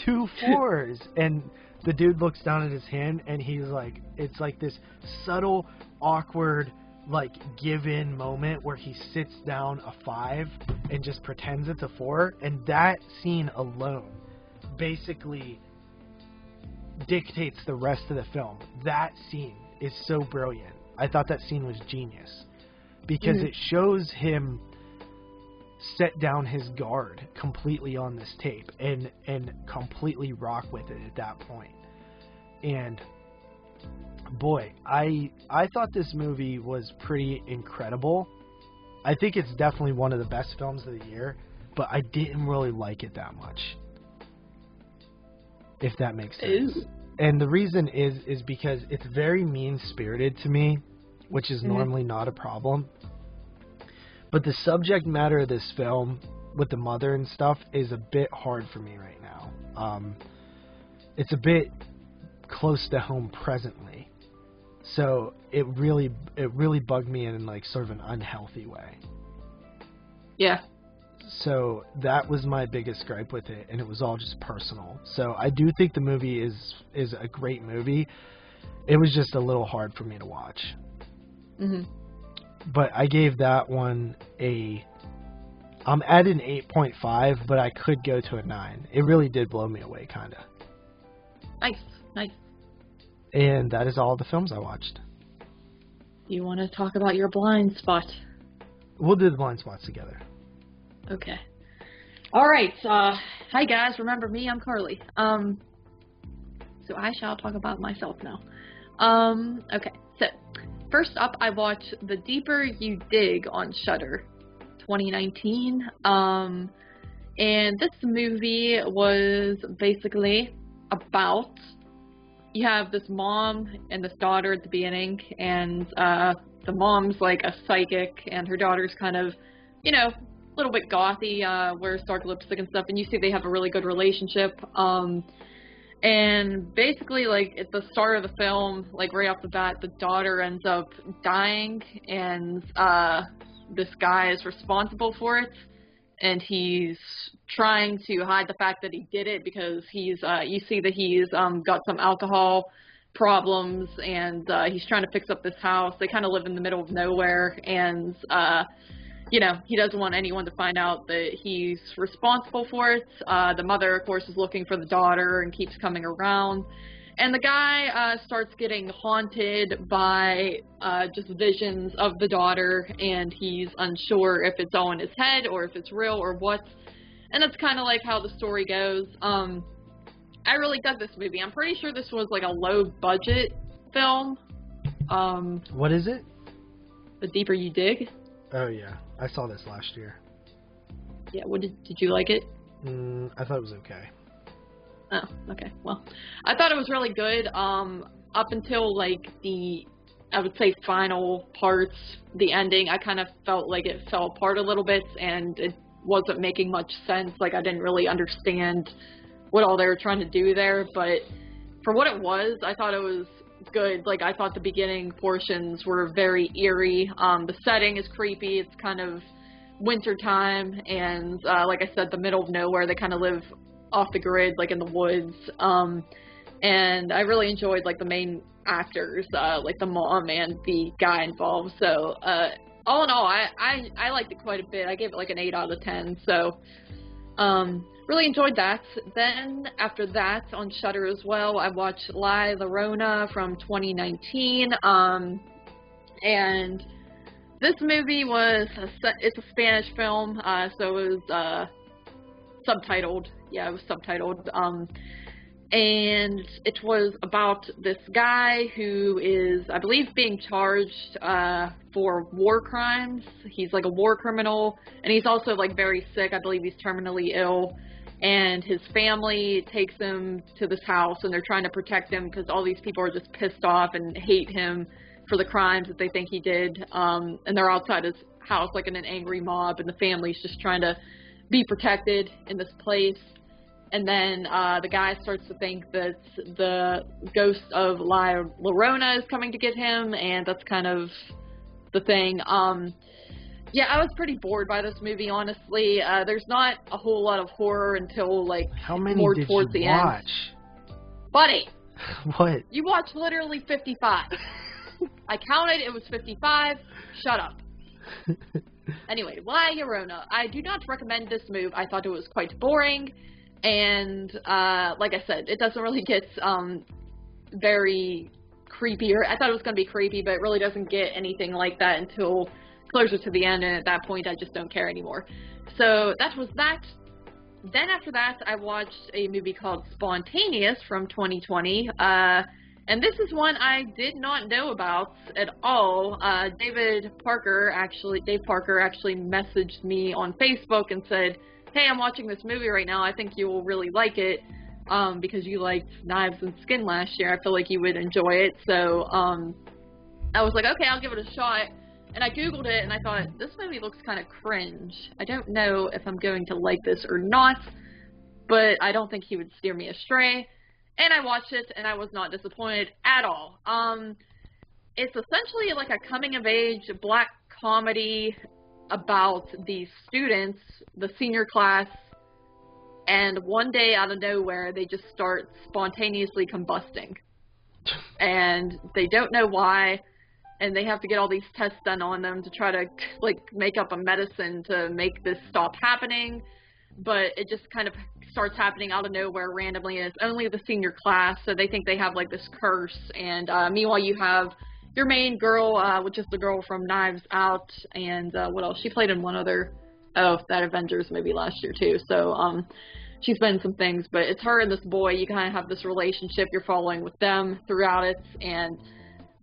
2 4s. And the dude looks down at his hand, and he's like, it's like this subtle, awkward, like, give-in moment where he sits down a 5 and just pretends it's a 4. And that scene alone basically dictates the rest of the film. That scene is so brilliant. I thought that scene was genius because it shows him set down his guard completely on this tape and completely rock with it at that point. And boy, I thought this movie was pretty incredible. I think it's definitely one of the best films of the year, but I didn't really like it that much, if that makes sense. Ooh. And the reason is because it's very mean-spirited to me, which is normally not a problem. But the subject matter of this film with the mother and stuff is a bit hard for me right now. It's a bit close to home presently. So it really bugged me in like sort of an unhealthy way. Yeah. So that was my biggest gripe with it, and it was all just personal. So I do think the movie is a great movie. It was just a little hard for me to watch. Mhm. But I gave that one I'm at an 8.5, but I could go to a 9. It really did blow me away, kind of. Nice. And that is all the films I watched. You want to talk about your blind spot? We'll do the blind spots together. Okay. All right. Hi guys. Remember me? I'm Carly. So I shall talk about myself now. Okay. So first up, I watched The Deeper You Dig on Shudder, 2019. And this movie was basically about, you have this mom and this daughter at the beginning, and the mom's like a psychic, and her daughter's kind of, you know, a little bit gothy, wears dark lipstick and stuff, and you see they have a really good relationship. And basically, like, at the start of the film, like, right off the bat, the daughter ends up dying, and this guy is responsible for it, and he's trying to hide the fact that he did it because he's, you see that he's got some alcohol problems, and he's trying to fix up this house. They kind of live in the middle of nowhere, and you know, he doesn't want anyone to find out that he's responsible for it. The mother, of course, is looking for the daughter and keeps coming around. And the guy starts getting haunted by just visions of the daughter, and he's unsure if it's all in his head or if it's real or what. And that's kind of like how the story goes. I really dug this movie. I'm pretty sure this was like a low-budget film. What is it? The Deeper You Dig. Oh, yeah. I saw this last year. Yeah, what did you like it? I thought it was okay. Oh, okay. Well, I thought it was really good. Up until, like, I would say, final parts, the ending, I kind of felt like it fell apart a little bit, and it wasn't making much sense. Like, I didn't really understand what all they were trying to do there, but for what it was, I thought it was good. Like, I thought the beginning portions were very eerie. The setting is creepy. It's kind of winter time, and like I said, the middle of nowhere. They kind of live off the grid, like in the woods. And I really enjoyed like the main actors, like the mom and the guy involved. So all in all, I liked it quite a bit. I gave it like an 8 out of 10. So really enjoyed that. Then after that, on Shudder as well, I watched La Llorona from 2019. And this movie it's a Spanish film, so it was subtitled. Yeah, it was subtitled. And it was about this guy who is, I believe, being charged for war crimes. He's like a war criminal, and he's also like very sick. I believe he's terminally ill. And his family takes him to this house, and they're trying to protect him because all these people are just pissed off and hate him for the crimes that they think he did. And they're outside his house like in an angry mob, and the family's just trying to be protected in this place. And then the guy starts to think that the ghost of La Llorona is coming to get him, and that's kind of the thing. Yeah, I was pretty bored by this movie, honestly. There's not a whole lot of horror until, like, how many more did towards you the watch? end. Buddy! What? You watched literally 55. I counted, it was 55. Shut up. Anyway, La Llorona. I do not recommend this movie. I thought it was quite boring. And, like I said, it doesn't really get very creepy. I thought it was going to be creepy, but it really doesn't get anything like that until closer to the end, and at that point, I just don't care anymore. So that was that. Then after that, I watched a movie called Spontaneous from 2020, and this is one I did not know about at all. Dave Parker actually messaged me on Facebook and said, hey, I'm watching this movie right now. I think you will really like it because you liked Knives and Skin last year. I feel like you would enjoy it. So I was like, okay, I'll give it a shot. And I Googled it, and I thought, this movie looks kind of cringe. I don't know if I'm going to like this or not, but I don't think he would steer me astray. And I watched it, and I was not disappointed at all. it's essentially like a coming-of-age black comedy about these students, the senior class, and one day out of nowhere, they just start spontaneously combusting. And they don't know why, and they have to get all these tests done on them to try to, like, make up a medicine to make this stop happening. But it just kind of starts happening out of nowhere randomly, and it's only the senior class, so they think they have, like, this curse. And meanwhile, you have your main girl, which is the girl from Knives Out, and what else? She played in one other, that Avengers movie last year, too. So, she's been in some things, but it's her and this boy. You kind of have this relationship you're following with them throughout it, and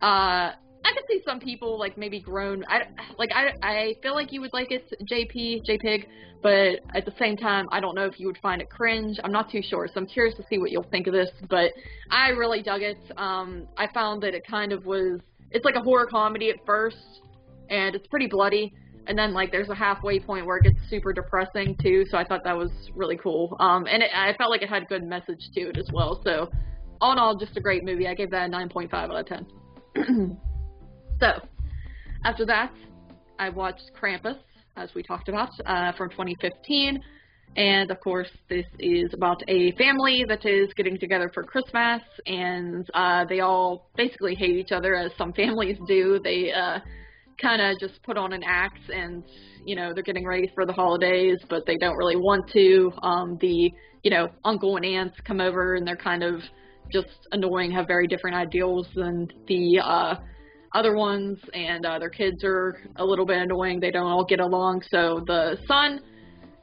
I could see some people, like, maybe grown. I feel like you would like it, JPig, but at the same time, I don't know if you would find it cringe. I'm not too sure, so I'm curious to see what you'll think of this, but I really dug it. I found that it kind of was, it's like a horror comedy at first, and it's pretty bloody, and then, like, there's a halfway point where it gets super depressing, too, so I thought that was really cool. And I felt like it had a good message to it as well, so all in all, just a great movie. I gave that a 9.5 out of 10. So, after that, I watched Krampus, as we talked about, from 2015, and of course, this is about a family that is getting together for Christmas, and they all basically hate each other, as some families do. They kind of just put on an act, and, you know, they're getting ready for the holidays, but they don't really want to. Uncle and aunts come over, and they're kind of just annoying, have very different ideals than the other ones, and their kids are a little bit annoying. They don't all get along. So the son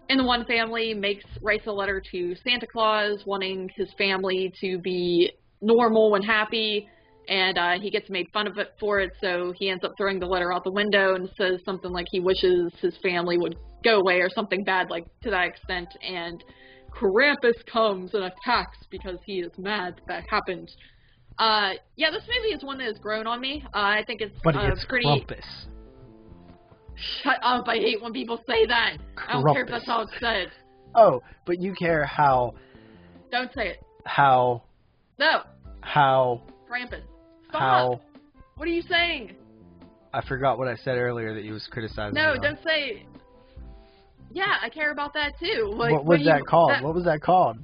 in the one family writes a letter to Santa Claus wanting his family to be normal and happy, and he gets made fun of it for it, so he ends up throwing the letter out the window and says something like he wishes his family would go away or something bad, like, to that extent, and Krampus comes and attacks because he is mad that happened. Yeah, this movie is one that has grown on me. I think it's pretty... Krampus. Shut up, I hate when people say that. Krampus. I don't care if that's how it's said. Oh, but you care how... Don't say it. How... No. How... Krampus. Stop. How... What are you saying? I forgot what I said earlier that you was criticizing. No, don't say... Yeah, I care about that too. Like, what was that called? What was that called?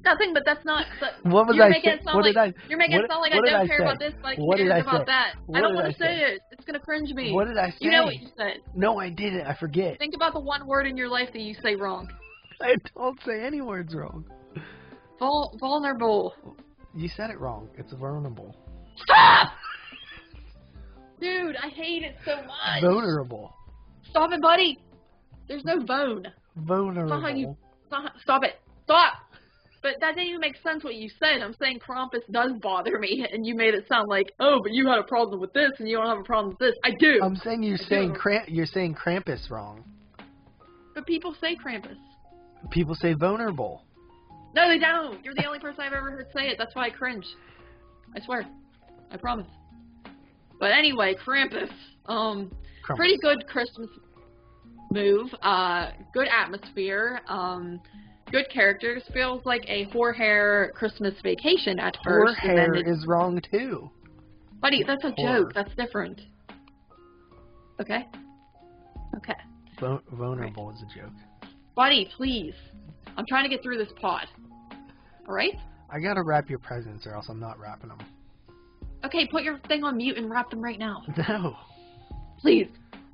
Nothing, but that's not... What was I saying? You're making it sound like I don't care about this, but I care about that. I don't want to say it. It's going to cringe me. What did I say? You know what you said. No, I didn't. I forget. Think about the one word in your life that you say wrong. I don't say any words wrong. Vulnerable. You said it wrong. It's vulnerable. Stop! Dude, I hate it so much. Vulnerable. Stop it, buddy. There's no bone. Vulnerable. Stop it. Stop. But that didn't even make sense what you said. I'm saying Krampus does bother me, and you made it sound like, oh, but you had a problem with this, and you don't have a problem with this. I do. I'm saying you're saying Krampus wrong. But people say Krampus. People say vulnerable. No, they don't. You're the only person I've ever heard say it. That's why I cringe. I swear. I promise. But anyway, Krampus. Pretty good Christmas move. Good atmosphere. Good characters. Feels like a Horror Christmas Vacation at first. Horror is wrong too. Buddy, that's a joke. That's different. Okay? Okay. Vulnerable is a joke. Buddy, please. I'm trying to get through this pod. Alright? I gotta wrap your presents or else I'm not wrapping them. Okay, put your thing on mute and wrap them right now. No. Please.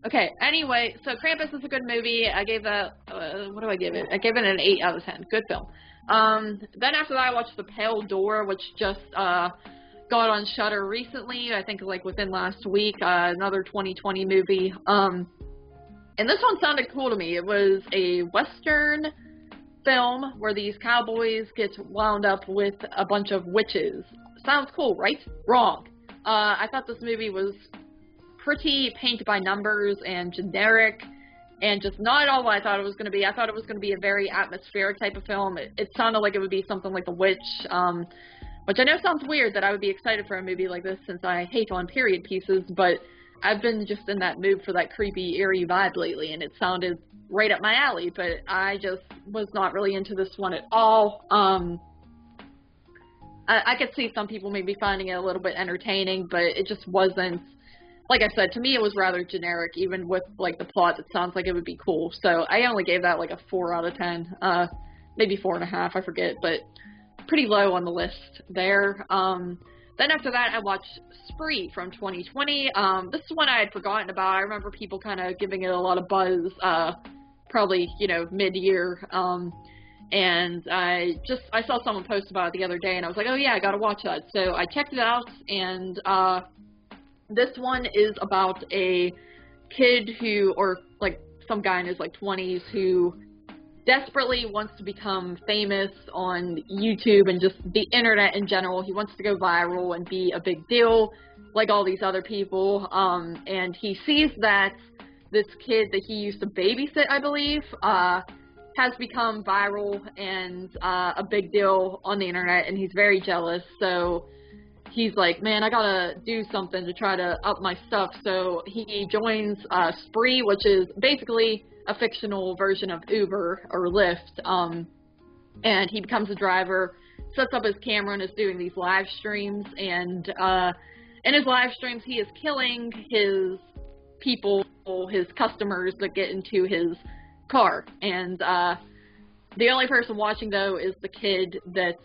Okay, anyway, so Krampus is a good movie. I gave that, what do I give it? I gave it an 8 out of 10. Good film. Then after that, I watched The Pale Door, which just got on Shudder recently, I think like within last week, another 2020 movie. And this one sounded cool to me. It was a Western film where these cowboys get wound up with a bunch of witches. Sounds cool, right? Wrong. I thought this movie was pretty paint by numbers and generic and just not at all what I thought it was going to be. I thought it was going to be a very atmospheric type of film. It sounded like it would be something like The Witch, which I know sounds weird that I would be excited for a movie like this since I hate on period pieces, but I've been just in that mood for that creepy, eerie vibe lately, and it sounded right up my alley, but I just was not really into this one at all. I I could see some people maybe finding it a little bit entertaining, but it just wasn't, like I said, to me it was rather generic, even with like the plot. It sounds like it would be cool. So I only gave that like a 4 out of 10, maybe 4.5, I forget, but pretty low on the list there. Then after that, I watched Spree from 2020. This is one I had forgotten about. I remember people kind of giving it a lot of buzz, probably, you know, mid-year. And I saw someone post about it the other day, and I was like, oh yeah, I gotta watch that. So I checked it out, and this one is about a kid who, or like some guy in his like 20s who desperately wants to become famous on YouTube and just the internet in general. He wants to go viral and be a big deal like all these other people. And he sees that this kid that he used to babysit, I believe, has become viral and a big deal on the internet, and he's very jealous. So he's like, man, I gotta do something to try to up my stuff. So he joins Spree, which is basically a fictional version of Uber or Lyft, and he becomes a driver, sets up his camera, and is doing these live streams, and in his live streams he is killing his people, his customers that get into his car, and the only person watching though is the kid that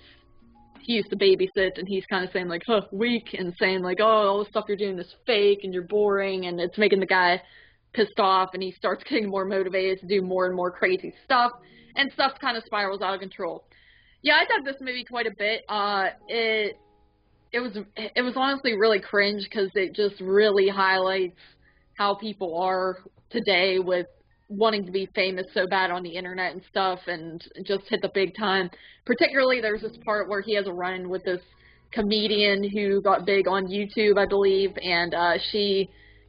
he used to babysit, and he's kind of saying like, huh, weak, and saying like, oh, all the stuff you're doing is fake and you're boring, and it's making the guy pissed off, and he starts getting more motivated to do more and more crazy stuff, and stuff kind of spirals out of control. Yeah, I dug this movie quite a bit. It was honestly really cringe, because it just really highlights how people are today with wanting to be famous so bad on the internet and stuff, and just hit the big time. Particularly, there's this part where he has a run with this comedian who got big on YouTube, I believe, and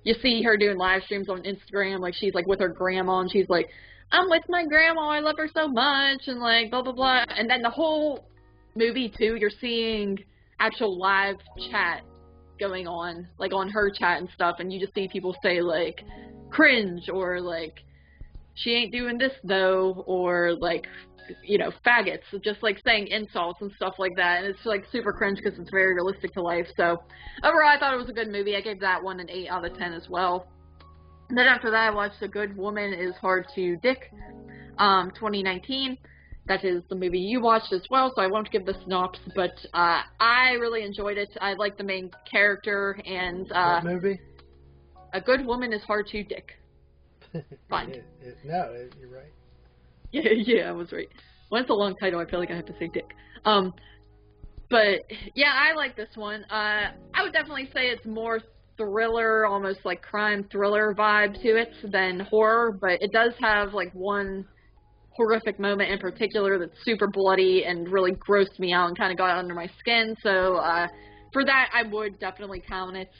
you see her doing live streams on Instagram, like she's like with her grandma, and she's like, I'm with my grandma, I love her so much, and like blah blah blah. And then the whole movie too, you're seeing actual live chat going on, like on her chat and stuff, and you just see people say like cringe, or like she ain't doing this though, or like, you know, faggots, just like saying insults and stuff like that, and it's like super cringe because it's very realistic to life. So overall, I thought it was a good movie. I gave that one an 8 out of 10 as well. And then after that, I watched A Good Woman Is Hard to Dick, 2019. That is the movie you watched as well, so I won't give the synopsis, but I really enjoyed it. I like the main character, and what movie? A Good Woman Is Hard to Dick. Fine. You're right. Yeah, I was right. When it's a long title, I feel like I have to say Dick. But yeah, I like this one. I would definitely say it's more thriller, almost like crime thriller vibe to it than horror, but it does have like one horrific moment in particular that's super bloody and really grossed me out and kind of got under my skin. So for that, I would definitely count it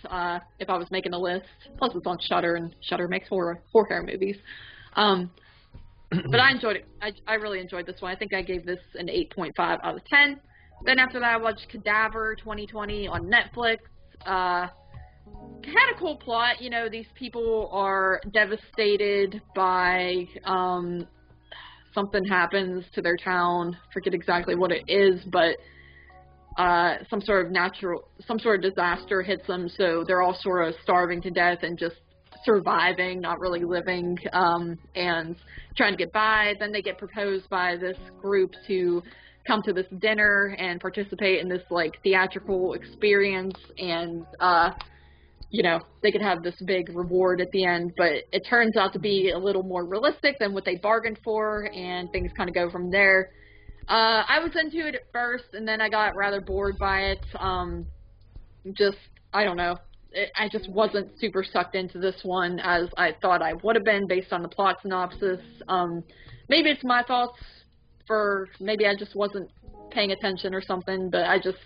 if I was making a list. Plus, it's on Shudder, and Shudder makes horror movies. But I enjoyed it. I really enjoyed this one. I think I gave this an 8.5 out of 10. Then after that, I watched Cadaver 2020 on Netflix. Had a cool plot. You know, these people are devastated by something happens to their town. Forget exactly what it is, but some sort of disaster hits them, so they're all sort of starving to death and just surviving, not really living, and trying to get by. Then they get proposed by this group to come to this dinner and participate in this like theatrical experience, and you know, they could have this big reward at the end, but it turns out to be a little more realistic than what they bargained for, and things kind of go from there. I was into it at first, and then I got rather bored by it. I don't know. I just wasn't super sucked into this one as I thought I would have been based on the plot synopsis. Maybe it's my thoughts, maybe I just wasn't paying attention or something, but I just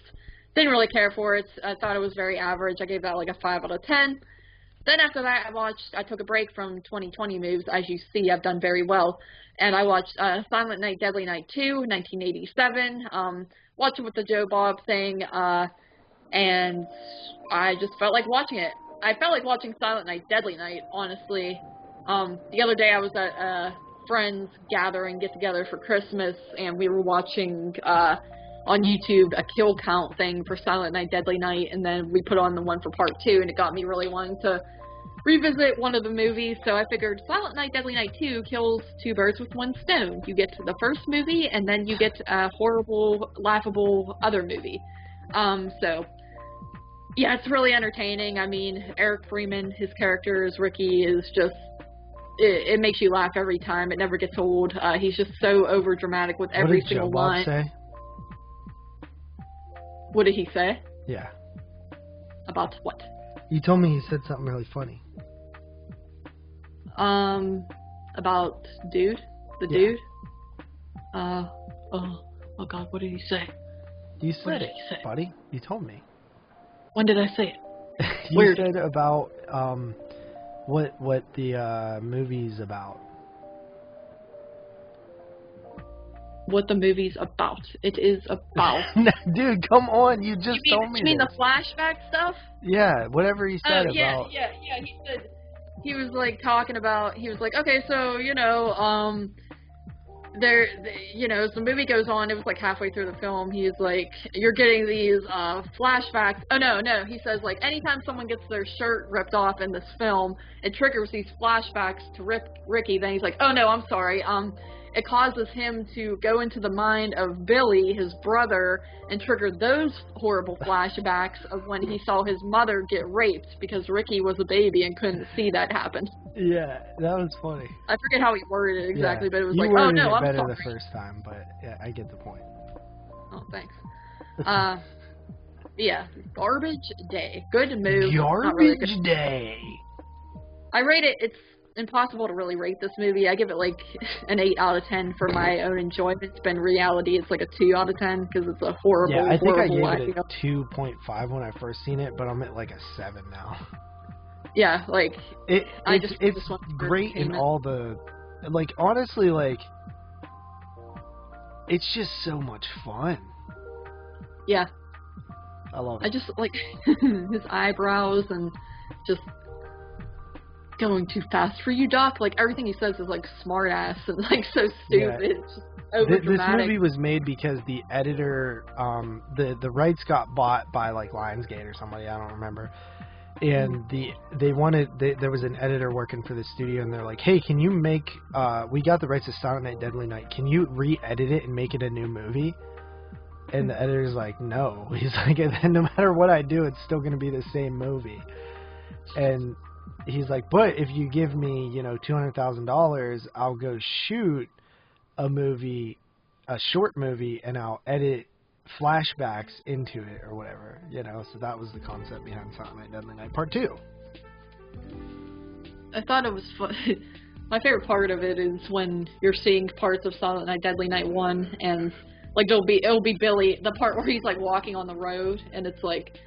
didn't really care for it. I thought it was very average. I gave that like a 5 out of 10. Then after that, I took a break from 2020 movies. As you see, I've done very well. And I watched Silent Night, Deadly Night 2, 1987. Watched it with the Joe Bob thing, and I just felt like watching it. I felt like watching Silent Night, Deadly Night, honestly. The other day I was at a friend's gathering, get-together for Christmas, and we were watching on YouTube a kill count thing for Silent Night, Deadly Night, and then we put on the one for part 2, and it got me really wanting to revisit one of the movies, so I figured Silent Night, Deadly Night 2 kills two birds with one stone. You get the first movie, and then you get a horrible, laughable other movie. So, yeah, it's really entertaining. I mean, Eric Freeman, his character as Ricky, is just, it makes you laugh every time. It never gets old. He's just so over-dramatic with every single line. What did Joe Bob say? What did he say? Yeah. About what? You told me he said something really funny. About dude? The dude? Oh God, what did he say? You said it, buddy. You told me. When did I say it? You Weird. said about, what the, movie's about. What the movie's about. It is about. Dude, come on. You just told me. You mean this. the flashback stuff? Yeah, whatever he said about. Yeah. He said, he was like talking about, he was like, okay, so, you know, as the movie goes on, it was like halfway through the film, he's like, you're getting these, flashbacks. Oh, no, he says, like, anytime someone gets their shirt ripped off in this film, it triggers these flashbacks to Ricky. Then he's like, oh, no, I'm sorry, it causes him to go into the mind of Billy, his brother, and trigger those horrible flashbacks of when he saw his mother get raped because Ricky was a baby and couldn't see that happen. Yeah, that was funny. I forget how he worded it exactly, but it was you like, oh no, I'm better sorry. the first time, but yeah, I get the point. Oh, thanks. Yeah, Garbage Day. Good move. Garbage really good. Day. I rate it. It's impossible to really rate this movie. I give it like an 8 out of 10 for my own enjoyment, but in reality it's like a 2 out of 10 because it's a horrible, I think I gave acting. it a 2.5 when I first seen it, but I'm at like a 7 now. Yeah, like it's great in all the, like, honestly, like, it's just so much fun. Yeah, I love it. I just like his eyebrows and just going too fast for you, Doc. Like, everything he says is like smart ass and like so stupid. Yeah. It's just over dramatic. This movie was made because the editor, the rights got bought by like Lionsgate or somebody, I don't remember. And there was an editor working for the studio, and they're like, hey, can you make, we got the rights to Silent Night, Deadly Night, can you re-edit it and make it a new movie? And the editor's like, no. He's like, no matter what I do, it's still going to be the same movie. And he's like, but if you give me, $200,000, I'll go shoot a short movie, and I'll edit flashbacks into it or whatever, so that was the concept behind Silent Night, Deadly Night Part 2. I thought it was fun. My favorite part of it is when you're seeing parts of Silent Night, Deadly Night 1, and like it'll be Billy, the part where he's like walking on the road, and it's like,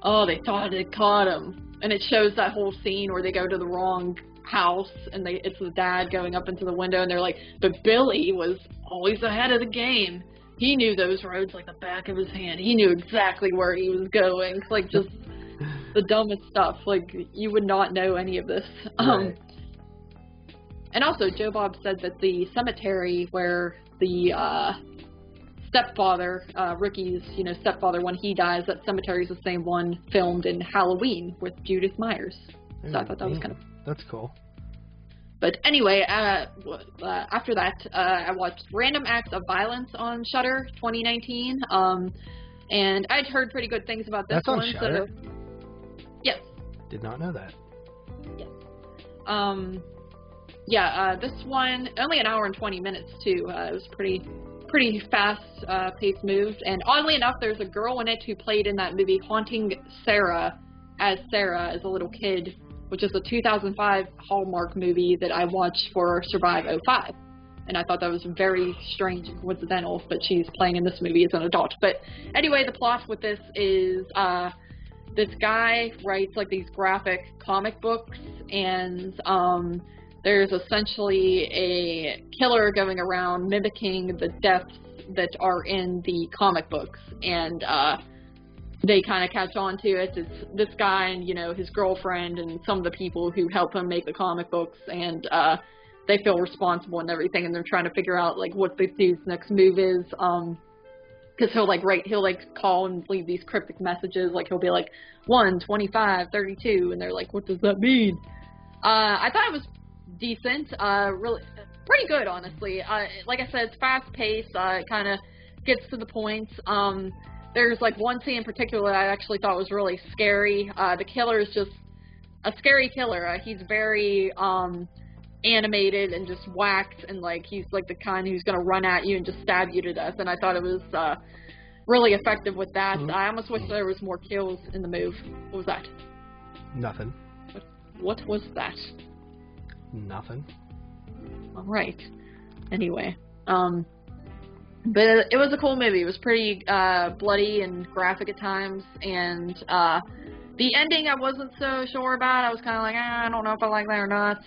oh, they thought they caught him, and it shows that whole scene where they go to the wrong house, and it's the dad going up into the window, and they're like, but Billy was always ahead of the game. He knew those roads like the back of his hand. He knew exactly where he was going. Like, just the dumbest stuff. Like, you would not know any of this. Right. And also, Joe Bob said that the cemetery where the stepfather, Ricky's, stepfather, when he dies, that cemetery is the same one filmed in Halloween with Judith Myers. So I thought that was kind of... That's cool. But anyway, after that, I watched Random Acts of Violence on Shudder 2019, and I'd heard pretty good things about this one. That's on Shudder? So, yes. Did not know that. Yes. This one, only an hour and 20 minutes, too. It was pretty fast paced moves, and oddly enough, there's a girl in it who played in that movie Haunting Sarah as a little kid, which is a 2005 Hallmark movie that I watched for Survive 05. And I thought that was very strange and coincidental, but she's playing in this movie as an adult. But anyway, the plot with this is this guy writes like these graphic comic books, and there's essentially a killer going around mimicking the deaths that are in the comic books. And they kind of catch on to it. It's this guy and, his girlfriend and some of the people who help him make the comic books, and they feel responsible and everything, and they're trying to figure out, like, what this dude's next move is. Because he'll like call and leave these cryptic messages. Like he'll be like 1, 25, 32, and they're like, what does that mean? I thought it was decent, really pretty good, honestly. Like I said, it's fast paced. It kind of gets to the point. There's like one scene in particular I actually thought was really scary. The killer is just a scary killer. He's very animated and just whacked, and like he's like the kind who's gonna run at you and just stab you to death. And I thought it was really effective with that. I almost wish there was more kills in the move. What was that? Nothing. What was that? Nothing. All right. Anyway, but it was a cool movie. It was pretty bloody and graphic at times, and the ending I wasn't so sure about. I was kind of like, I don't know if I like that or not.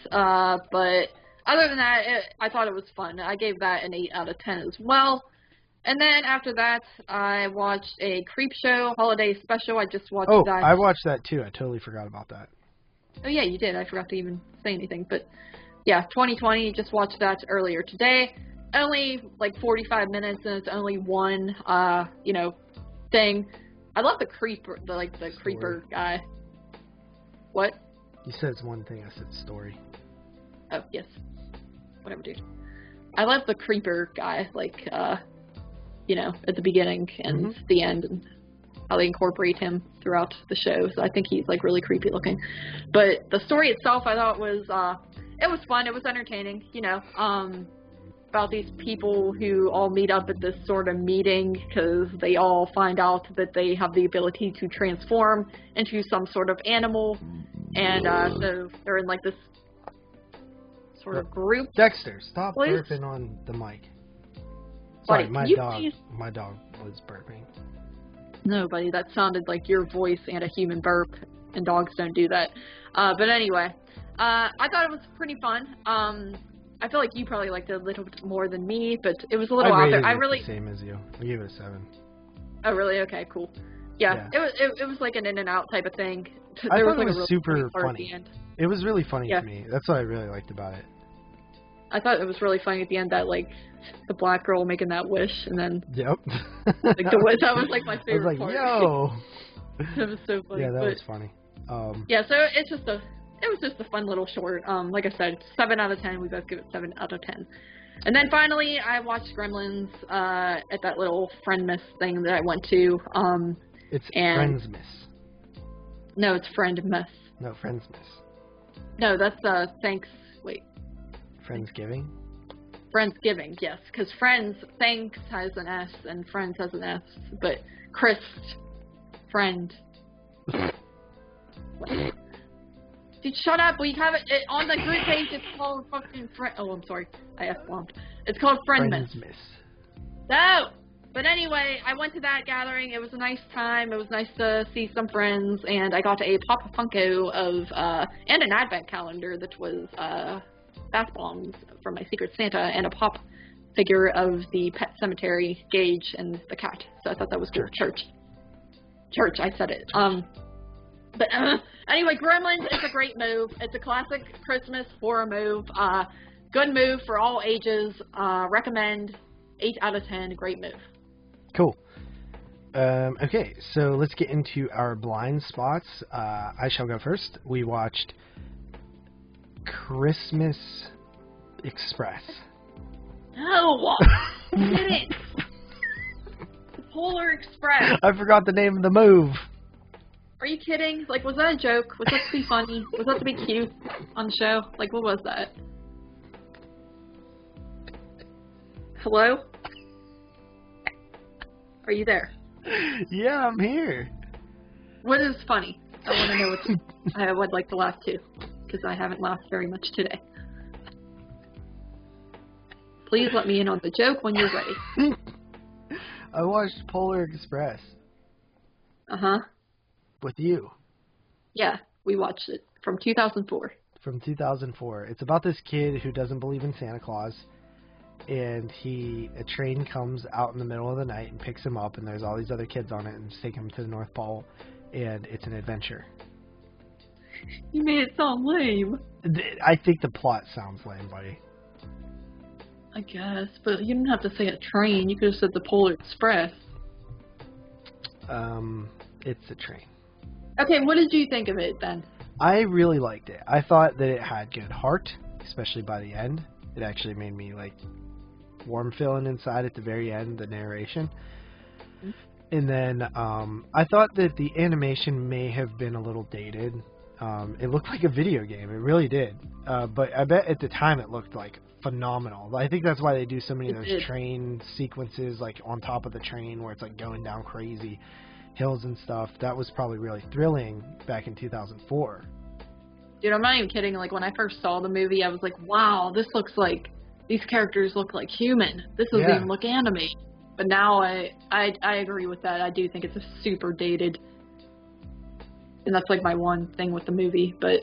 But other than that, I thought it was fun. I gave that an 8 out of 10 as well. And then after that, I watched a Creepshow holiday special. I just watched that. Oh, I watched that too. I totally forgot about that. Oh yeah, you did. I forgot to even say anything. But yeah, 2020, just watched that earlier today. Only like 45 minutes, and it's only one, thing. I love the creeper, the creeper guy. What? You said it's one thing. I said story. Oh yes. Whatever, dude. I love the creeper guy, like, at the beginning and the end, and how they incorporate him throughout the show. So I think he's like really creepy looking. But the story itself, I thought was, it was fun. It was entertaining. About these people who all meet up at this sort of meeting because they all find out that they have the ability to transform into some sort of animal, and so they're in like this sort of group. Dexter, stop burping on the mic. Sorry, my dog was burping. No, buddy, that sounded like your voice and a human burp, and dogs don't do that. But anyway, I thought it was pretty fun. I feel like you probably liked it a little bit more than me, but it was a little out there. I really the same as you. I gave it a 7. Oh, really? Okay, cool. Yeah. It was like an in and out type of thing. I thought it was super funny. It was really funny to me. That's what I really liked about it. I thought it was really funny at the end that like the black girl making that wish, and then yep, like the wish. That was like my favorite part. Yo, it was so funny. Yeah, that was funny. Yeah, so it was just a fun little short. Like I said, 7 out of 10. We both give it 7 out of 10. And then finally, I watched Gremlins at that little Friendmas thing that I went to. It's Friendsmas. No, it's Friendmas. No, Friendsmas. No, that's thanks. Wait. Friendsgiving? Friendsgiving, yes. Because Friends, thanks has an S, and Friends has an S. But Christ, friend. Dude, shut up. We have it on the group page. It's called fucking Oh, I'm sorry. I F-bombed. It's called Friendmas. No! But anyway, I went to that gathering. It was a nice time. It was nice to see some friends, and I got a Pop Funko of, and an advent calendar that was, bath bombs from my Secret Santa, and a pop figure of the Pet Cemetery, Gage, and the cat. So I thought that was cool. Church, I said it. But anyway, Gremlins is a great move. It's a classic Christmas horror move. Good move for all ages. Recommend. 8 out of 10. Great move. Cool. Okay, so let's get into our blind spots. I shall go first. We watched Christmas Express. No! Did it! The Polar Express. I forgot the name of the move. Are you kidding? Like, was that a joke? Was that to be funny? Was that to be cute on the show? Like, what was that? Hello? Are you there? Yeah, I'm here. What is funny? I want to know what I would like to laugh too, because I haven't laughed very much today. Please let me in on the joke when you're ready. I watched Polar Express. Uh-huh. With you. Yeah, we watched it from 2004. From 2004. It's about this kid who doesn't believe in Santa Claus, and a train comes out in the middle of the night and picks him up, and there's all these other kids on it, and take him to the North Pole, and it's an adventure. You made it sound lame. I think the plot sounds lame, buddy. I guess, but you didn't have to say a train. You could have said the Polar Express. It's a train. Okay, what did you think of it then? I really liked it. I thought that it had good heart, especially by the end. It actually made me like warm feeling inside at the very end, the narration. Mm-hmm. And then I thought that the animation may have been a little dated. It looked like a video game. It really did. But I bet at the time it looked like phenomenal. I think that's why they do so many of those train sequences, like on top of the train where it's like going down crazy hills and stuff. That was probably really thrilling back in 2004. Dude, I'm not even kidding. Like, when I first saw the movie, I was like, wow, this looks like, these characters look like human. This doesn't even look animated. But now I agree with that. I do think it's a super dated. And that's like my one thing with the movie. But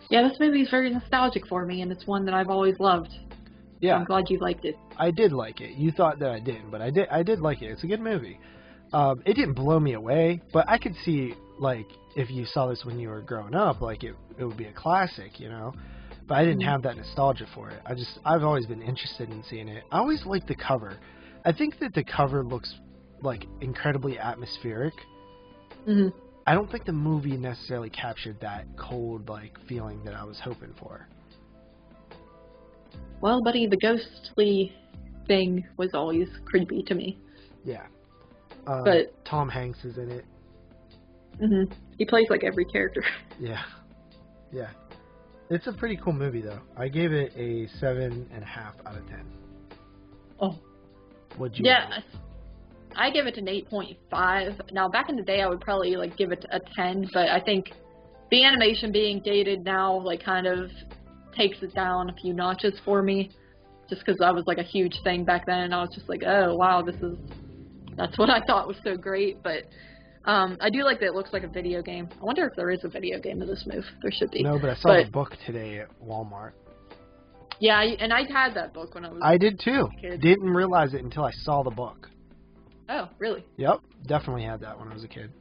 yeah, this movie is very nostalgic for me, and it's one that I've always loved. Yeah. So I'm glad you liked it. I did like it. You thought that I didn't, but I did like it. It's a good movie. It didn't blow me away, but I could see, like, if you saw this when you were growing up, like, it would be a classic, you know? But I didn't have that nostalgia for it. I've always been interested in seeing it. I always liked the cover. I think that the cover looks, like, incredibly atmospheric. Mm-hmm. I don't think the movie necessarily captured that cold, like, feeling that I was hoping for. Well, buddy, the ghostly thing was always creepy to me. Yeah. But Tom Hanks is in it. Mm-hmm. He plays like every character. Yeah. Yeah. It's a pretty cool movie, though. I gave it a 7.5 out of 10. Oh. What'd you rate? I give it an 8.5. Now, back in the day, I would probably like give it a 10, but I think the animation being dated now like kind of takes it down a few notches for me, just because I was like a huge thing back then, and I was just like, oh wow, that's what I thought was so great. But I do like that it looks like a video game. I wonder if there is a video game of this move. There should be. No, but I saw the book today at Walmart. Yeah, and I had that book when I was I did too. a kid. Didn't realize it until I saw the book. Oh, really? Yep, definitely had that when I was a kid.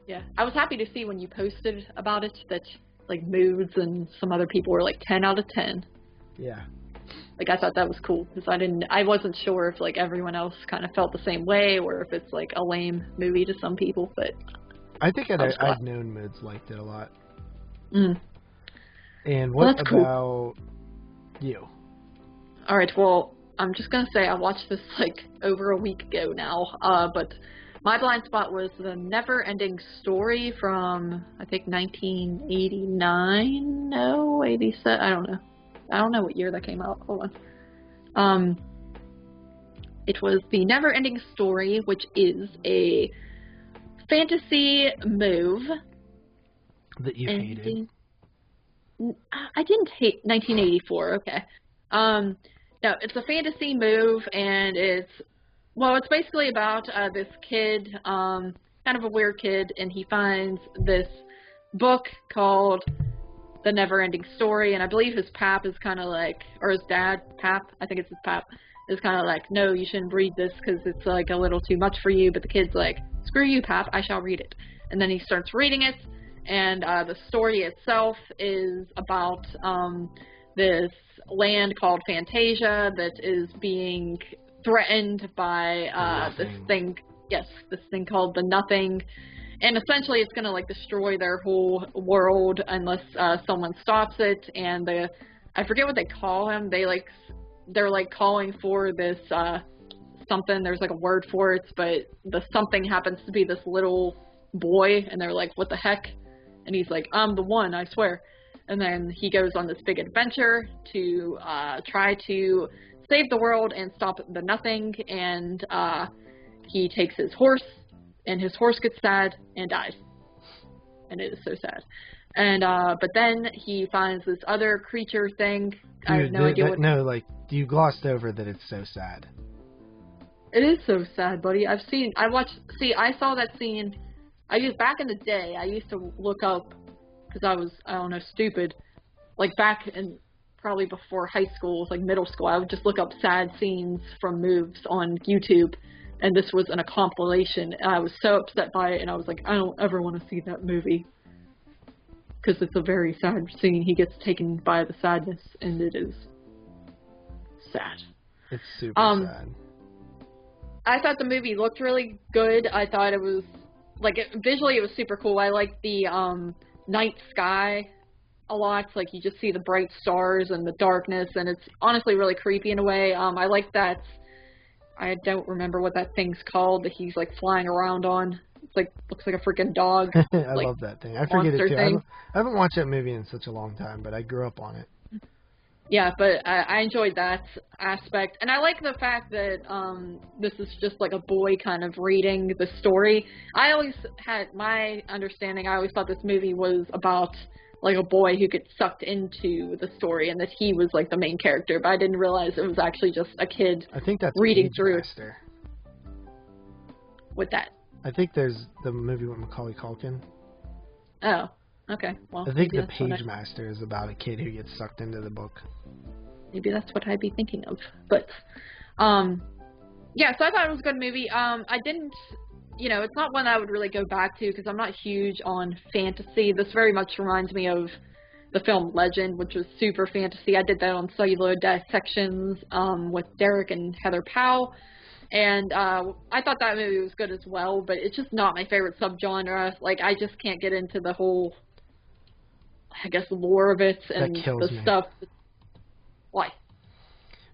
Yeah, I was happy to see when you posted about it that like moods and some other people were like 10 out of 10. Yeah. Like, I thought that was cool because I wasn't sure if like everyone else kind of felt the same way or if it's like a lame movie to some people, but I think I've known moods liked it a lot. Mm. And what that's about cool. you? All right, well, I'm just going to say I watched this like over a week ago now, but my blind spot was The Never-Ending Story from, I think, 1989? No, 87? I don't know. I don't know what year that came out. Hold on. It was The Never-Ending Story, which is a fantasy move. That you hated? I didn't hate 1984, okay. No, it's a fantasy move, and it's basically about this kid, kind of a weird kid, and he finds this book called The Never-Ending Story, and I believe his pap is kind of like, or his dad, pap, I think it's his pap, is kind of like, no, you shouldn't read this because it's like a little too much for you, but the kid's like, screw you, pap, I shall read it. And then he starts reading it, and the story itself is about this land called Fantasia that is being threatened by this thing called the Nothing, and essentially it's going to like destroy their whole world unless someone stops it. And I forget what they call him. They're like calling for this something. There's like a word for it, but the something happens to be this little boy, and they're like, what the heck? And he's like, I'm the one, I swear. And then he goes on this big adventure to try to save the world and stop the Nothing, and he takes his horse, and his horse gets sad and dies. And it is so sad. And but then he finds this other creature thing. Dude, I have no idea what... No, like, you glossed over that it's so sad. It is so sad, buddy. I saw that scene. Back in the day, I used to look up, because I was, I don't know, stupid. Like, back in, probably before high school, like middle school, I would just look up sad scenes from moves on YouTube, and this was in a compilation, and I was so upset by it, and I was like, I don't ever want to see that movie. Because it's a very sad scene. He gets taken by the sadness, and it is sad. It's super sad. I thought the movie looked really good. I thought it was like, visually it was super cool. I like the night sky a lot. Like, you just see the bright stars and the darkness, and it's honestly really creepy in a way. I like that. I don't remember what that thing's called that he's, like, flying around on. It's like, looks like a freaking dog. I like, love that thing. I forget it, too. Thing. I haven't watched that movie in such a long time, but I grew up on it. Yeah, but I enjoyed that aspect. And I like the fact that this is just like a boy kind of reading the story. I always had my understanding, I always thought this movie was about like a boy who gets sucked into the story and that he was like the main character, but I didn't realize it was actually just a kid I think that's reading Page through Master. With that. I think there's the movie with Macaulay Culkin. Oh, okay. Well, I think the Page Master is about a kid who gets sucked into the book. Maybe that's what I'd be thinking of. But, yeah, so I thought it was a good movie. I didn't, you know, it's not one I would really go back to because I'm not huge on fantasy. This very much reminds me of the film Legend, which was super fantasy. I did that on Celluloid Dissections with Derek and Heather Powell. And I thought that movie was good as well, but it's just not my favorite subgenre. Like, I just can't get into the whole, I guess, lore of it and the stuff. Why?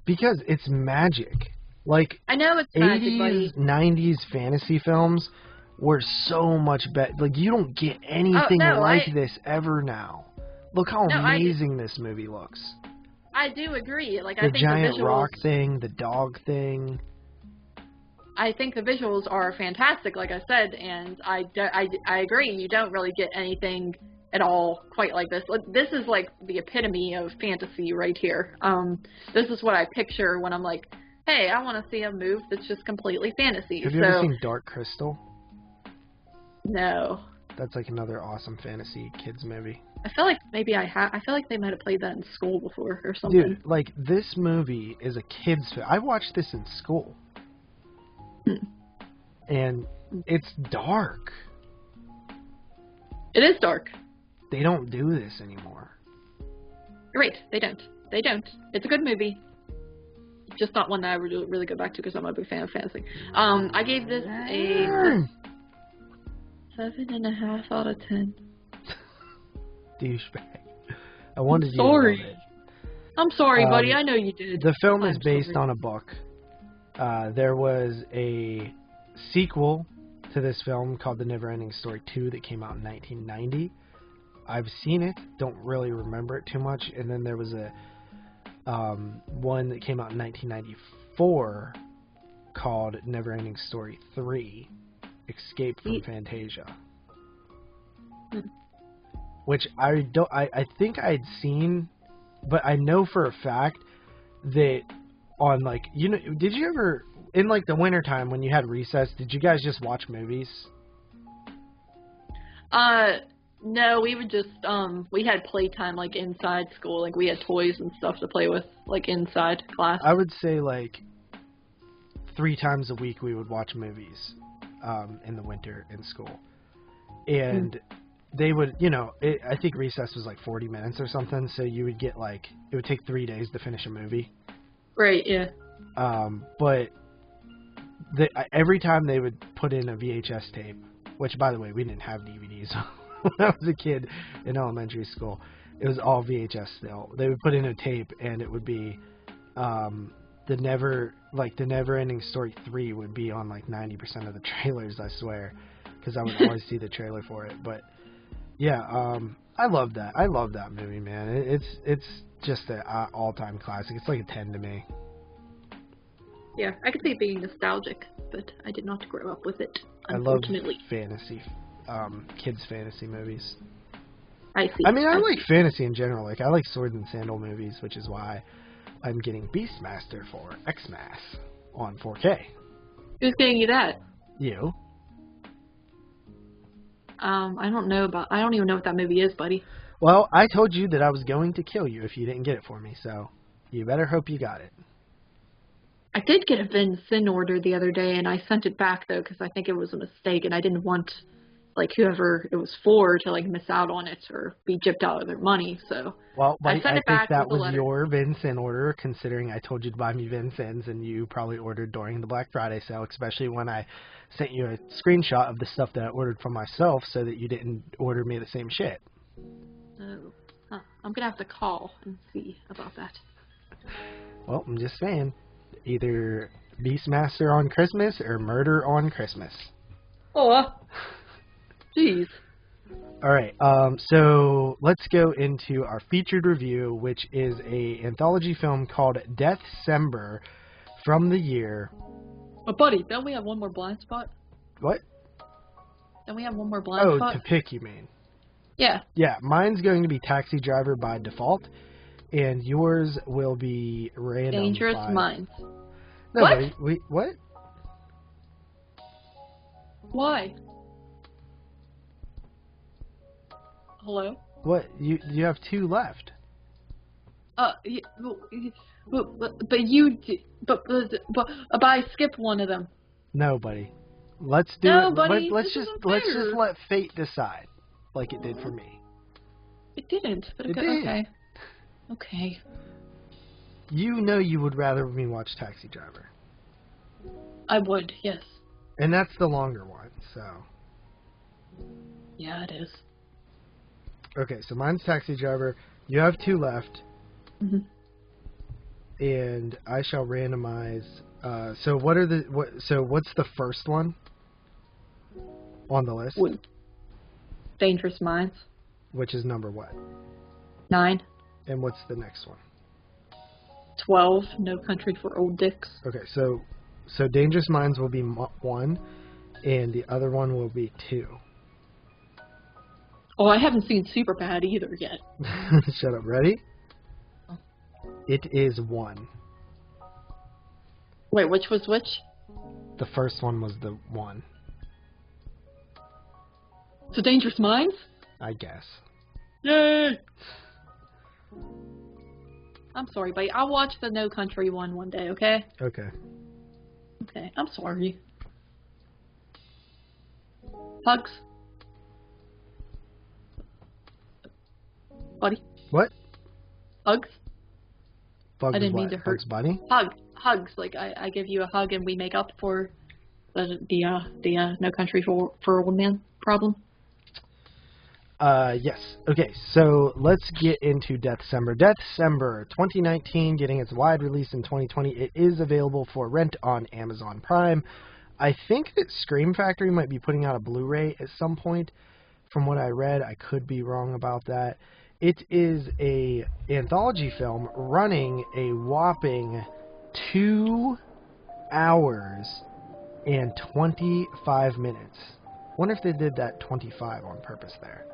Because it's magic. Like, I know it's 80s, magic, 90s fantasy films were so much better. Like, you don't get anything this ever now. Look how amazing this movie looks. I do agree. Like, I think the giant rock thing, the dog thing. I think the visuals are fantastic, like I said, and I agree. You don't really get anything at all quite like this. This is like the epitome of fantasy right here. This is what I picture when I'm like, hey, I want to see a move that's just completely fantasy. Have you ever seen Dark Crystal? No. That's like another awesome fantasy kids movie. I feel like maybe I have. I feel like they might have played that in school before or something. Dude, like this movie is a kids film. I watched this in school. And it's dark. It is dark. They don't do this anymore. You're right. They don't. They don't. It's a good movie. Just not one that I would really go back to because I'm a big fan of fantasy. I gave this a 7.5 out of 10. Douchebag. I wanted you to love it. I'm sorry, buddy. I know you did. The film is based on a book. There was a sequel to this film called The Neverending Story 2 that came out in 1990. I've seen it, don't really remember it too much. And then there was a one that came out in 1994 called Neverending Story 3, Escape from Fantasia. Which I think I'd seen, but I know for a fact that on, like, you know, did you ever, in like the wintertime when you had recess, did you guys just watch movies? No, we would just, we had playtime, like, inside school. Like, we had toys and stuff to play with, like, inside class. I would say, like, 3 times a week we would watch movies in the winter in school. And they would, you know, I think recess was like 40 minutes or something, so you would get, like, it would take 3 days to finish a movie. Right, yeah. But every time they would put in a VHS tape, which, by the way, we didn't have DVDs when I was a kid in elementary school. It was all VHS still. They would put in a tape, and it would be the Neverending Story 3 would be on like 90% of the trailers, I swear, because I would always see the trailer for it. But yeah, I love that. I love that movie, man. It's just an all-time classic. It's like a 10 to me. Yeah, I could see it being nostalgic, but I did not grow up with it, I unfortunately. love fantasy, kids' fantasy movies. I see. I mean, I like fantasy in general. Like, I like sword and sandal movies, which is why I'm getting Beastmaster for Xmas on 4K. Who's getting you that? You. I don't even know what that movie is, buddy. Well, I told you that I was going to kill you if you didn't get it for me, so you better hope you got it. I did get a Vin Sin order the other day, and I sent it back, though, because I think it was a mistake, and I didn't want like whoever it was for to like miss out on it or be gypped out of their money. So well, I buddy, sent I it think back that with a was letter. your Vincent order, considering I told you to buy me Vincent's, and you probably ordered during the Black Friday sale, especially when I sent you a screenshot of the stuff that I ordered for myself so that you didn't order me the same shit. Oh, huh. I'm gonna have to call and see about that. Well, I'm just saying, either Beastmaster on Christmas or murder on Christmas. Oh, jeez. All right, so let's go into our featured review, which is a anthology film called Deathcember from the year... Oh, buddy, don't we have one more blind spot? What? Don't we have one more blind spot? Oh, to pick, you mean? Yeah. Yeah, mine's going to be Taxi Driver by default, and yours will be random. Dangerous Minds. No, What? buddy, what? Why? Hello? What? You have 2 left. But I skipped one of them. No, buddy. Let's do No, it. buddy, Let's this just isn't fair. let fate decide, like it did for me. It didn't, but It did. okay. Okay. You know you would rather me watch Taxi Driver, I would, yes. and that's the longer one. So Yeah, it is. okay, so mine's Taxi Driver. You have 2 left. Mm-hmm. And I shall randomize. So what's the first one on the list? Dangerous Minds. Which is number what? 9. And what's the next one? 12. No Country for Old Dicks. Okay, so Dangerous Minds will be 1, and the other one will be 2. Oh, I haven't seen Superbad either yet. Shut up. Ready? It is 1. Wait, which was which? The first one was the 1. So Dangerous Minds? I guess. Yay! I'm sorry, buddy. I'll watch the No Country one day, okay? Okay. Okay, I'm sorry. Hugs? Buddy? What? Hugs? Bugs I didn't mean what? to hurt. Bugs Bunny? Hugs. Like I give you a hug and we make up for the No Country for Old Man problem. Yes. Okay, so let's get into Deathcember. Deathcember 2019, getting its wide release in 2020. It is available for rent on Amazon Prime. I think that Scream Factory might be putting out a Blu-ray at some point. From what I read, I could be wrong about that. It is a anthology film running a whopping 2 hours and 25 minutes. Wonder if they did that 25 on purpose there.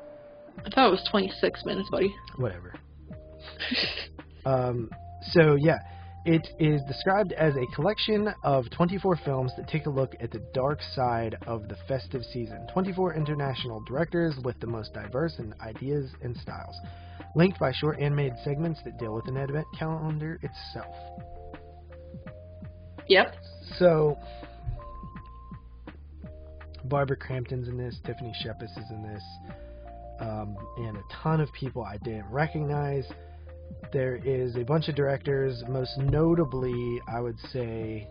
I thought it was 26 minutes, buddy. Whatever. So yeah, it is described as a collection of 24 films that take a look at the dark side of the festive season. 24 international directors with the most diverse in ideas and styles, linked by short animated segments that deal with an advent calendar itself. Yep. So Barbara Crampton's in this, Tiffany Shepis is in this, and a ton of people I didn't recognize. There is a bunch of directors, most notably, I would say,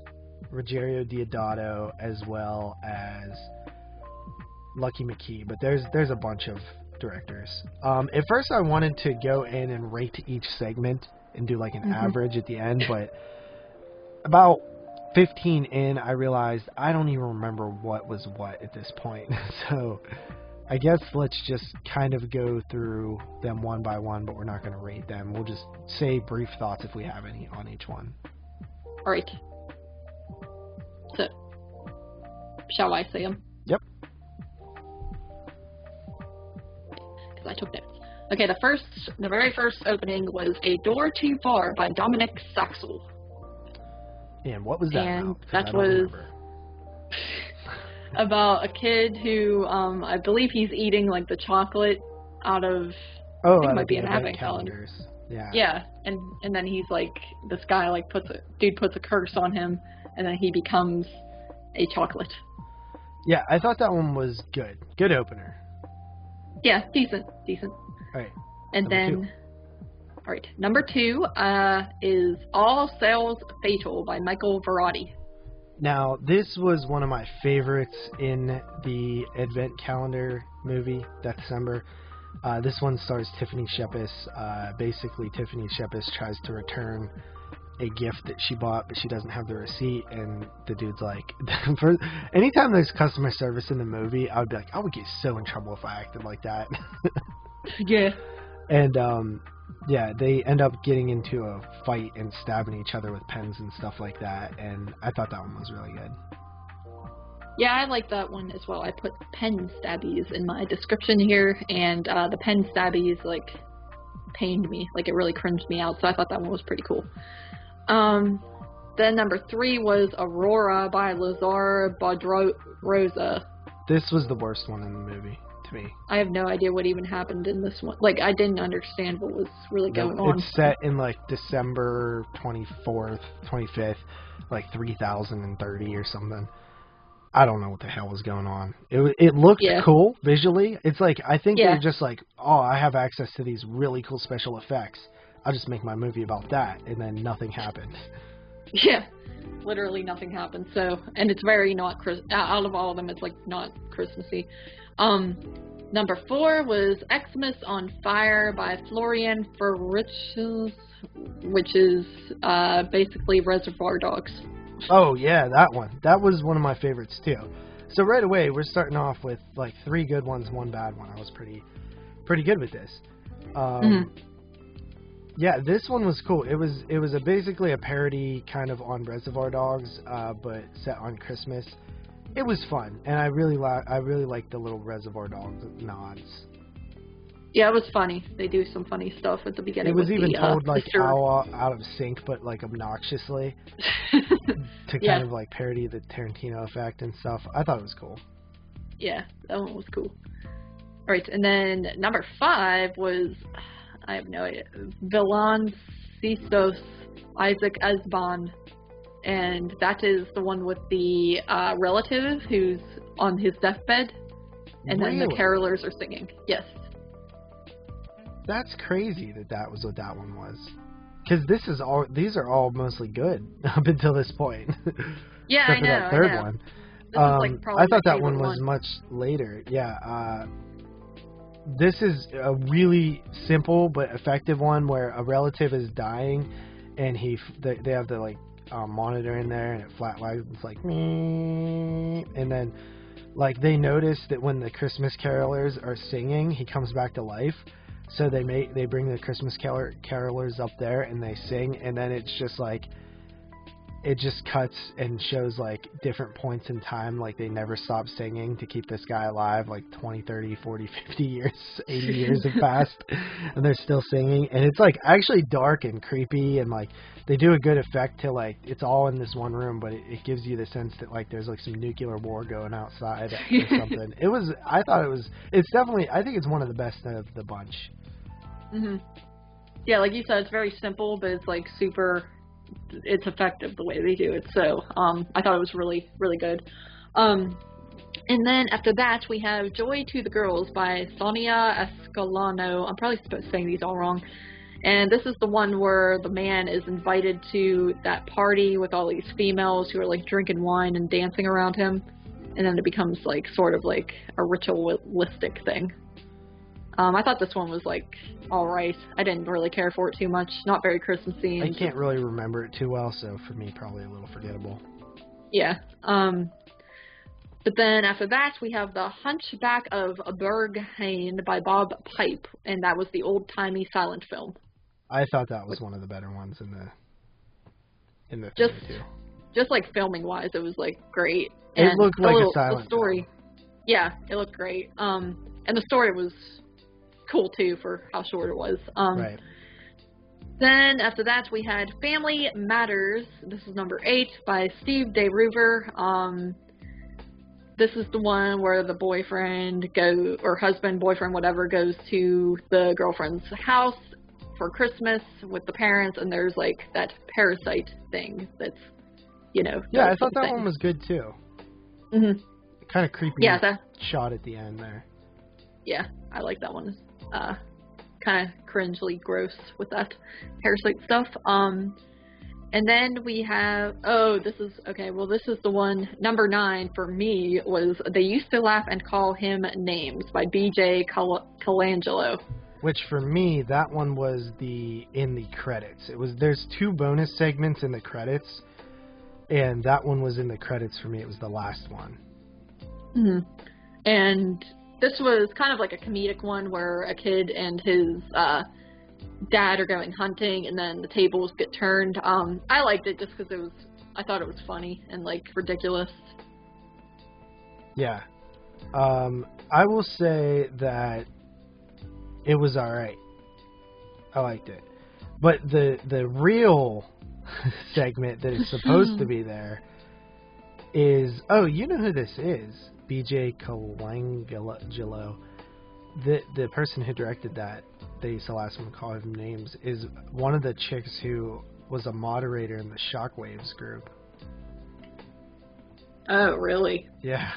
Rogério Deodato, as well as Lucky McKee, but there's a bunch of directors. At first I wanted to go in and rate each segment and do like an average at the end, but about 15 in, I realized I don't even remember what was what at this point. So I guess let's just kind of go through them one by one, but we're not going to rate them. We'll just say brief thoughts if we have any on each one. All right. So, shall I say them? Yep. Because I took notes. Okay, the very first opening was A Door Too Far by Dominic Saxel. And what was that And about? 'Cause that I don't was remember. about a kid who, I believe he's eating like the chocolate out of. Oh, I think it out might of be the an advent advent calendar. calendars. Yeah. Yeah, and then he's like, this guy like puts a curse on him, and then he becomes a chocolate. Yeah, I thought that one was good. Good opener. Yeah, decent. All right. And then, all right, number 2 is All Sales Fatal by Michael Verratti. Now, this was one of my favorites in the Advent Calendar movie, Deathcember. This one stars Tiffany Shepis. Basically, Tiffany Shepis tries to return a gift that she bought, but she doesn't have the receipt, and the dude's like, anytime there's customer service in the movie, I would be like, I would get so in trouble if I acted like that. Yeah. And, yeah, they end up getting into a fight and stabbing each other with pens and stuff like that, and I thought that one was really good. Yeah, I like that one as well. I put pen stabbies in my description here, and the pen stabbies, like, pained me. Like, it really cringed me out, so I thought that one was pretty cool. Then number 3 was Aurora by Lazar Badroza. This was the worst one in the movie, to me. I have no idea what even happened in this one. Like, I didn't understand what was really going on. It's set in, like, December 24th, 25th, like 3030 or something. I don't know what the hell was going on. It looked cool visually. It's like, I think they're just like, oh, I have access to these really cool special effects. I'll just make my movie about that, and then nothing happened. Yeah, literally nothing happened. So, and it's very not out of all of them, it's like not Christmassy. Number 4 was Xmas on Fire by Florian Farichs, which is basically Reservoir Dogs. Oh yeah, that one. That was one of my favorites too. So right away, we're starting off with like 3 good ones, 1 bad one. I was pretty good with this. Yeah, this one was cool. It was basically a parody kind of on Reservoir Dogs, but set on Christmas. It was fun, and I really liked the little Reservoir Dogs nods. Yeah, it was funny. They do some funny stuff at the beginning. It was even told like out of sync, but like obnoxiously, to kind of like parody the Tarantino effect and stuff. I thought it was cool. Yeah, that one was cool. All right, and then number 5 was, I have no idea, Villain Sistos Isaac Esbon, and that is the one with the relative who's on his deathbed, and then the carolers are singing. Yes. That's crazy that was what that one was. Because these are all mostly good up until this point. Yeah, except for that third one. This is like probably I thought that one was much later. Yeah. This is a really simple but effective one where a relative is dying, and they have the like monitor in there, and it flatlines. It's like me, and then like they notice that when the Christmas carolers are singing, he comes back to life. So they bring the Christmas carolers up there and they sing, and then it's just like it just cuts and shows like different points in time, like they never stop singing to keep this guy alive, like 20, 30, 40, 50 years, 80 years have passed, and they're still singing, and it's like actually dark and creepy, and like they do a good effect to like it's all in this one room, but it gives you the sense that like there's like some nuclear war going outside or something. It's definitely, I think it's one of the best of the bunch. Mhm. Yeah, like you said, it's very simple, but it's like it's effective the way they do it. So I thought it was really, really good. And then after that, we have Joy to the Girls by Sonia Escalano. I'm probably saying these all wrong. And this is the one where the man is invited to that party with all these females who are like drinking wine and dancing around him. And then it becomes like sort of like a ritualistic thing. I thought this one was like alright. I didn't really care for it too much. Not very Christmassy. I can't really remember it too well, so for me probably a little forgettable. Yeah. But then after that we have The Hunchback of Berghain by Bob Pipe, and that was the old-timey silent film. I thought that was one of the better ones in the just thing too. Just like filming wise, it was like great. It looked like a silent story. film. Yeah, it looked great. And the story was cool too for how short it was. Right. Then after that we had Family Matters. This is number 8 by Steve DeRuver. This is the one where the boyfriend husband, boyfriend, whatever, goes to the girlfriend's house for Christmas with the parents, and there's like that parasite thing that's, Yeah, I thought that one was good too. Mhm. Kind of creepy shot at the end there. Yeah, I like that one. Kind of cringely gross with that parasite stuff. And then we have, this is the one, number 9 for me was They Used to Laugh and Call Him Names by B.J. Colangelo. Which for me, that one was in the credits. There's 2 bonus segments in the credits, and that one was in the credits for me. It was the last one. Mm-hmm. And this was kind of like a comedic one where a kid and his dad are going hunting, and then the tables get turned. I liked it just because I thought it was funny and like ridiculous. Yeah. I will say that it was alright. I liked it. But the real segment that is supposed to be there is, you know who this is? B.J. Colangelo. The person who directed that, They Used to Laugh and Call Him Names, is one of the chicks who was a moderator in the Shockwaves group. Oh, really? Yeah.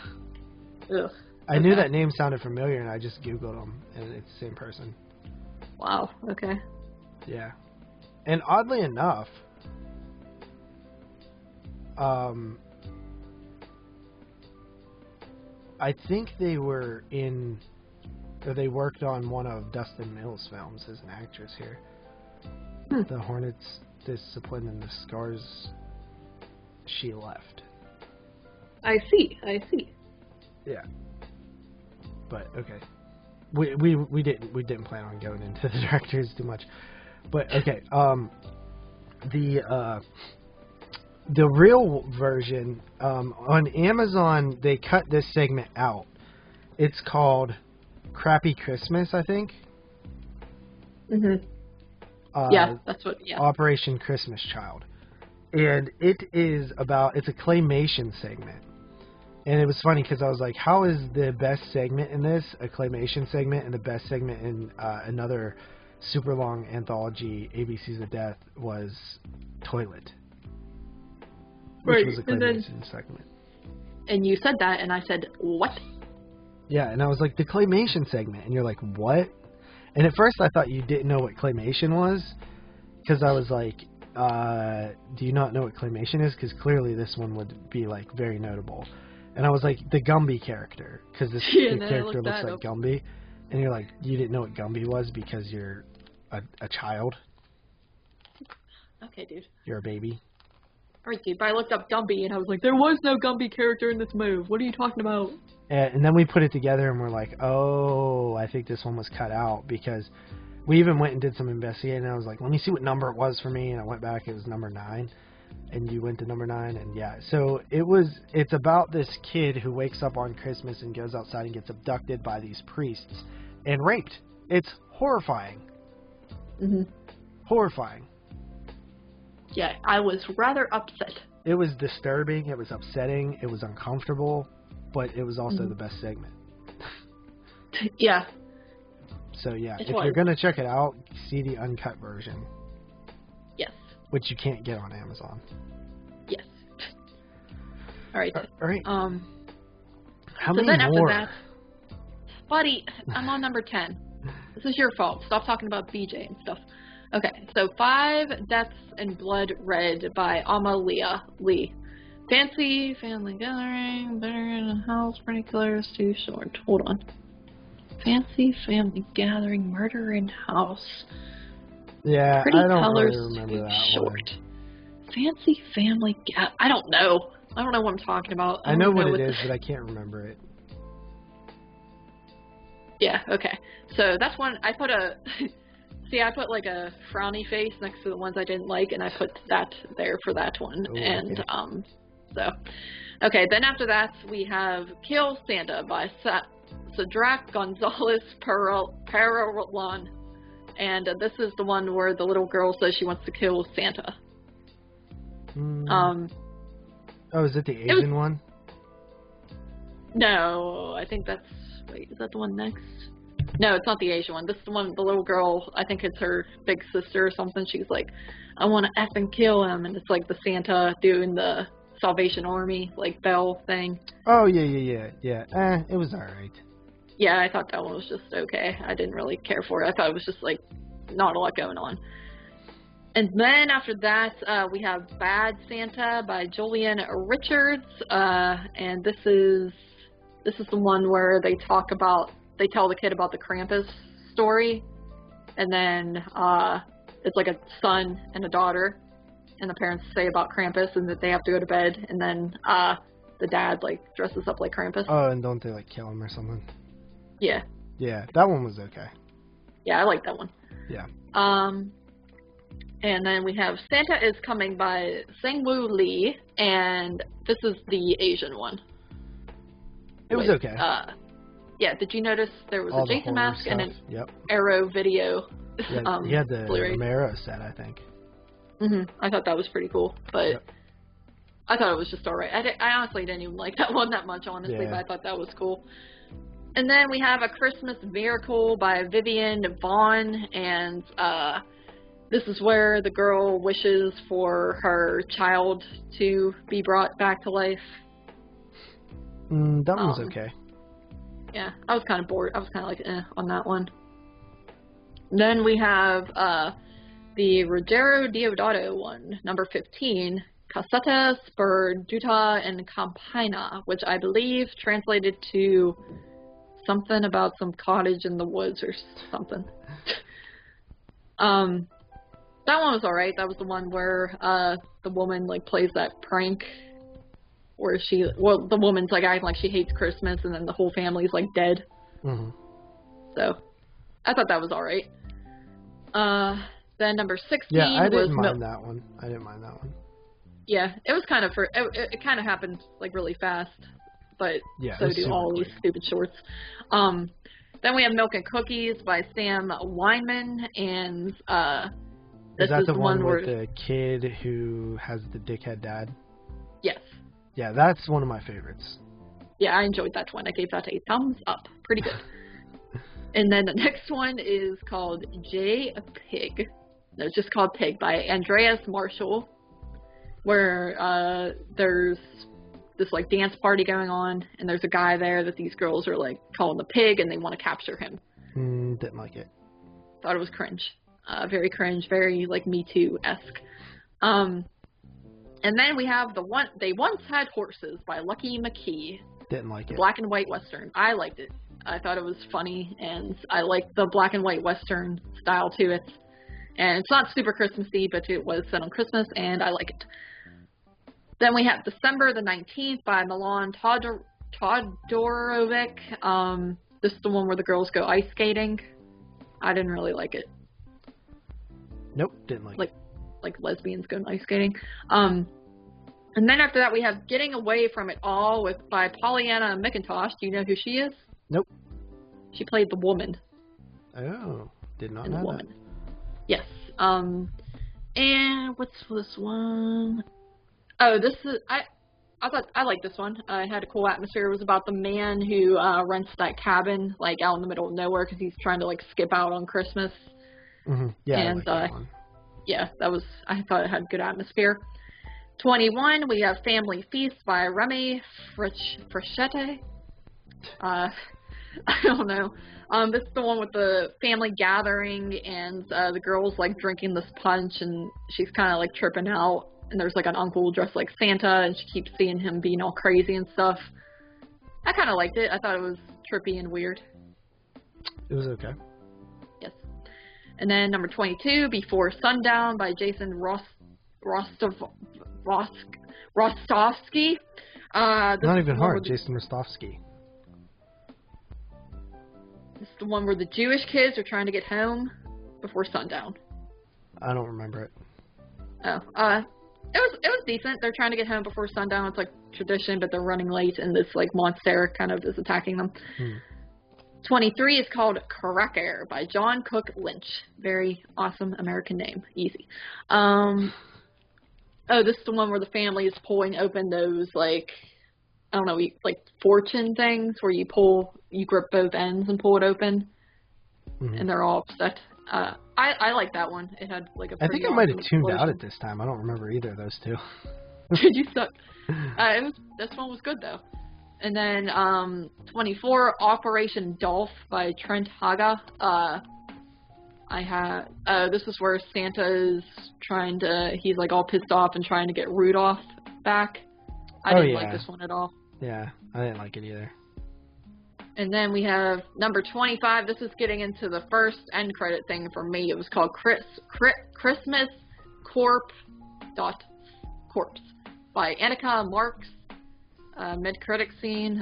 Ugh. I knew that name sounded familiar, and I just Googled him, and it's the same person. Wow, okay. Yeah. And oddly enough, I think they worked on one of Dustin Mills' films as an actress here. The Hornets Discipline and the Scars She Left. I see. Yeah. But okay. We didn't plan on going into the directors too much. But okay, the real version, on Amazon, they cut this segment out. It's called Crappy Christmas, I think. Mhm. Yeah, that's what. Yeah. Operation Christmas Child, and it's a claymation segment. And it was funny because I was like, how is the best segment in this a claymation segment, and the best segment in another super long anthology, ABCs of Death, was Toilet, which was a claymation segment. And you said that, and I said, what? Yeah, and I was like, the claymation segment, and you're like, what? And at first I thought you didn't know what claymation was, because I was like, do you not know what claymation is? Because clearly this one would be like very notable. And I was like, the Gumby character, because the character looks like Gumby. And you're like, you didn't know what Gumby was because you're a child? Okay, dude. You're a baby. Alright, dude, but I looked up Gumby, and I was like, there was no Gumby character in this move. What are you talking about? And then we put it together, and we're like, oh, I think this one was cut out, because we even went and did some investigating, and I was like, let me see what number it was for me, and I went back, it was number 9. And you went to number 9, and yeah. So it's about this kid who wakes up on Christmas and goes outside and gets abducted by these priests and raped. It's horrifying. Mhm. Horrifying. Yeah, I was rather upset. It was disturbing, it was upsetting, it was uncomfortable, but it was also the best segment. Yeah. So yeah, if you're going to check it out, see the uncut version. Yes. Which you can't get on Amazon. Yes. All right. All right. How so many then more? After that, buddy, I'm on number 10. This is your fault. Stop talking about BJ and stuff. Okay, so 5 Deaths in Blood Red by Amalia Lee. Fancy family gathering, better in a house, pretty killers, too short. Hold on. Fancy family gathering, murder in house. Yeah, Pretty I don't colors really remember too that short. One. Fancy family I don't know. I don't know what I'm talking about. I know what it is, but I can't remember it. Yeah, okay. So that's one, I put see, I put like a frowny face next to the ones I didn't like, and I put that there for that one. Ooh, and, okay. Okay, then after that, we have Kill Santa by Sadrak Gonzalez Paralon. And this is the one where the little girl says she wants to kill Santa. Oh, is it the Asian one? No, I think that's... Wait, is that the one next? No, it's not the Asian one. This is the one, the little girl, I think it's her big sister or something. She's like, I want to effing kill him. And it's like the Santa doing the Salvation Army, like, bell thing. Oh, yeah. It was alright. Yeah, I thought that one was just okay. I didn't really care for it. I thought it was just, like, not a lot going on. And then after that, we have Bad Santa by Julian Richards. And this is the one where they tell the kid about the Krampus story. And then it's like a son and a daughter. And the parents say about Krampus and that they have to go to bed. And then the dad, like, dresses up like Krampus. Oh, and don't they, like, kill him or something? Yeah. Yeah, that one was okay. Yeah, I like that one. Yeah. And then we have Santa is Coming by Sang-Woo Lee, and this is the Asian one. It was okay. Yeah, did you notice there was All a Jason mask stuff. and an Yep. Arrow video? Yeah, he had the Blu-ray. Romero set, I think. I thought that was pretty cool, but Yep. I thought it was just alright. I honestly didn't even like that one that much, honestly, Yeah. but I thought that was cool. And then we have A Christmas Miracle by Vivian Vaughn, and this is where the girl wishes for her child to be brought back to life. That one was okay. Yeah, I was kind of bored. I was kind of like, on that one. Then we have the Ruggero Deodato one, number 15, Casetta Sperduta and Campina, which I believe translated to something about some cottage in the woods or something. That one was alright. That was the one where the woman, like, plays that prank where the woman's, like, acting like she hates Christmas and then the whole family's, like, dead. So, I thought that was alright. Then number 16 yeah, I didn't was... mind that one. I didn't mind that one. Yeah, it was kind of... It kind of happened, like, really fast. But yeah, so do all these stupid shorts. Then we have Milk and Cookies by Sam Weinman, and this is the one where... with the kid who has the dickhead dad? Yes. Yeah, that's one of my favorites. Yeah, I enjoyed that one. I gave that a thumbs up. Pretty good. And then the next one is called J. Pig. No, it's just called Pig by Andreas Marshall, where there's this, like, dance party going on, and there's a guy there that these girls are, like, calling the pig, and they want to capture him. Didn't like it. Thought it was cringe. Very cringe, very, like, Me Too-esque. And then we have They Once Had Horses by Lucky McKee. Didn't like it. Black and white Western. I liked it. I thought it was funny, and I liked the black and white Western style to it. And it's not super Christmassy, but it was set on Christmas, and I like it. Then we have December the 19th by Milan Todorovic. This is the one where the girls go ice skating. I didn't really like it. Nope, didn't like it. Like lesbians going ice skating. And then after that we have Getting Away From It All by Pollyanna McIntosh. Do you know who she is? Nope. She played the woman. Oh, did not in know the woman. that. Yes. And what's this one? Oh, this is I thought I liked this one. It had a cool atmosphere. It was about the man who rents that cabin, like, out in the middle of nowhere because he's trying to, like, skip out on Christmas. Yeah, and I like that one. yeah, I thought it had good atmosphere. 21, we have Family Feast by Remy Frechette. I don't know. This is the one with the family gathering, and the girl's, like, drinking this punch, and she's kind of, like, tripping out. And there's, like, an uncle dressed like Santa, and she keeps seeing him being all crazy and stuff. I kind of liked it. I thought it was trippy and weird. It was okay. Yes. And then number 22, Before Sundown by Jason Rostovsky. Not even hard, Jason Rostovsky. This is the one where the Jewish kids are trying to get home before sundown. I don't remember it. Oh, it was decent. They're trying to get home before sundown. It's like tradition, but they're running late, and this, like, monster kind of is attacking them. 23 is called Cracker by John Cook Lynch. Very awesome American name. Easy. Oh, this is the one where the family is pulling open those, like, I don't know, like, fortune things where you grip both ends and pull it open, and they're all upset. I like that one. It had, like, a pretty I think I might have tuned explosion. out at this time. I don't remember either of those two. Did you suck? This one was good though. And then 24, Operation Dolph by Trent Haga. This is where Santa is he's like all pissed off and trying to get Rudolph back. I didn't like this one at all. Yeah, I didn't like it either. And then we have number 25. This is getting into the first end credit thing for me. It was called Christmas Corpse by Annika Marks. Mid-credit scene.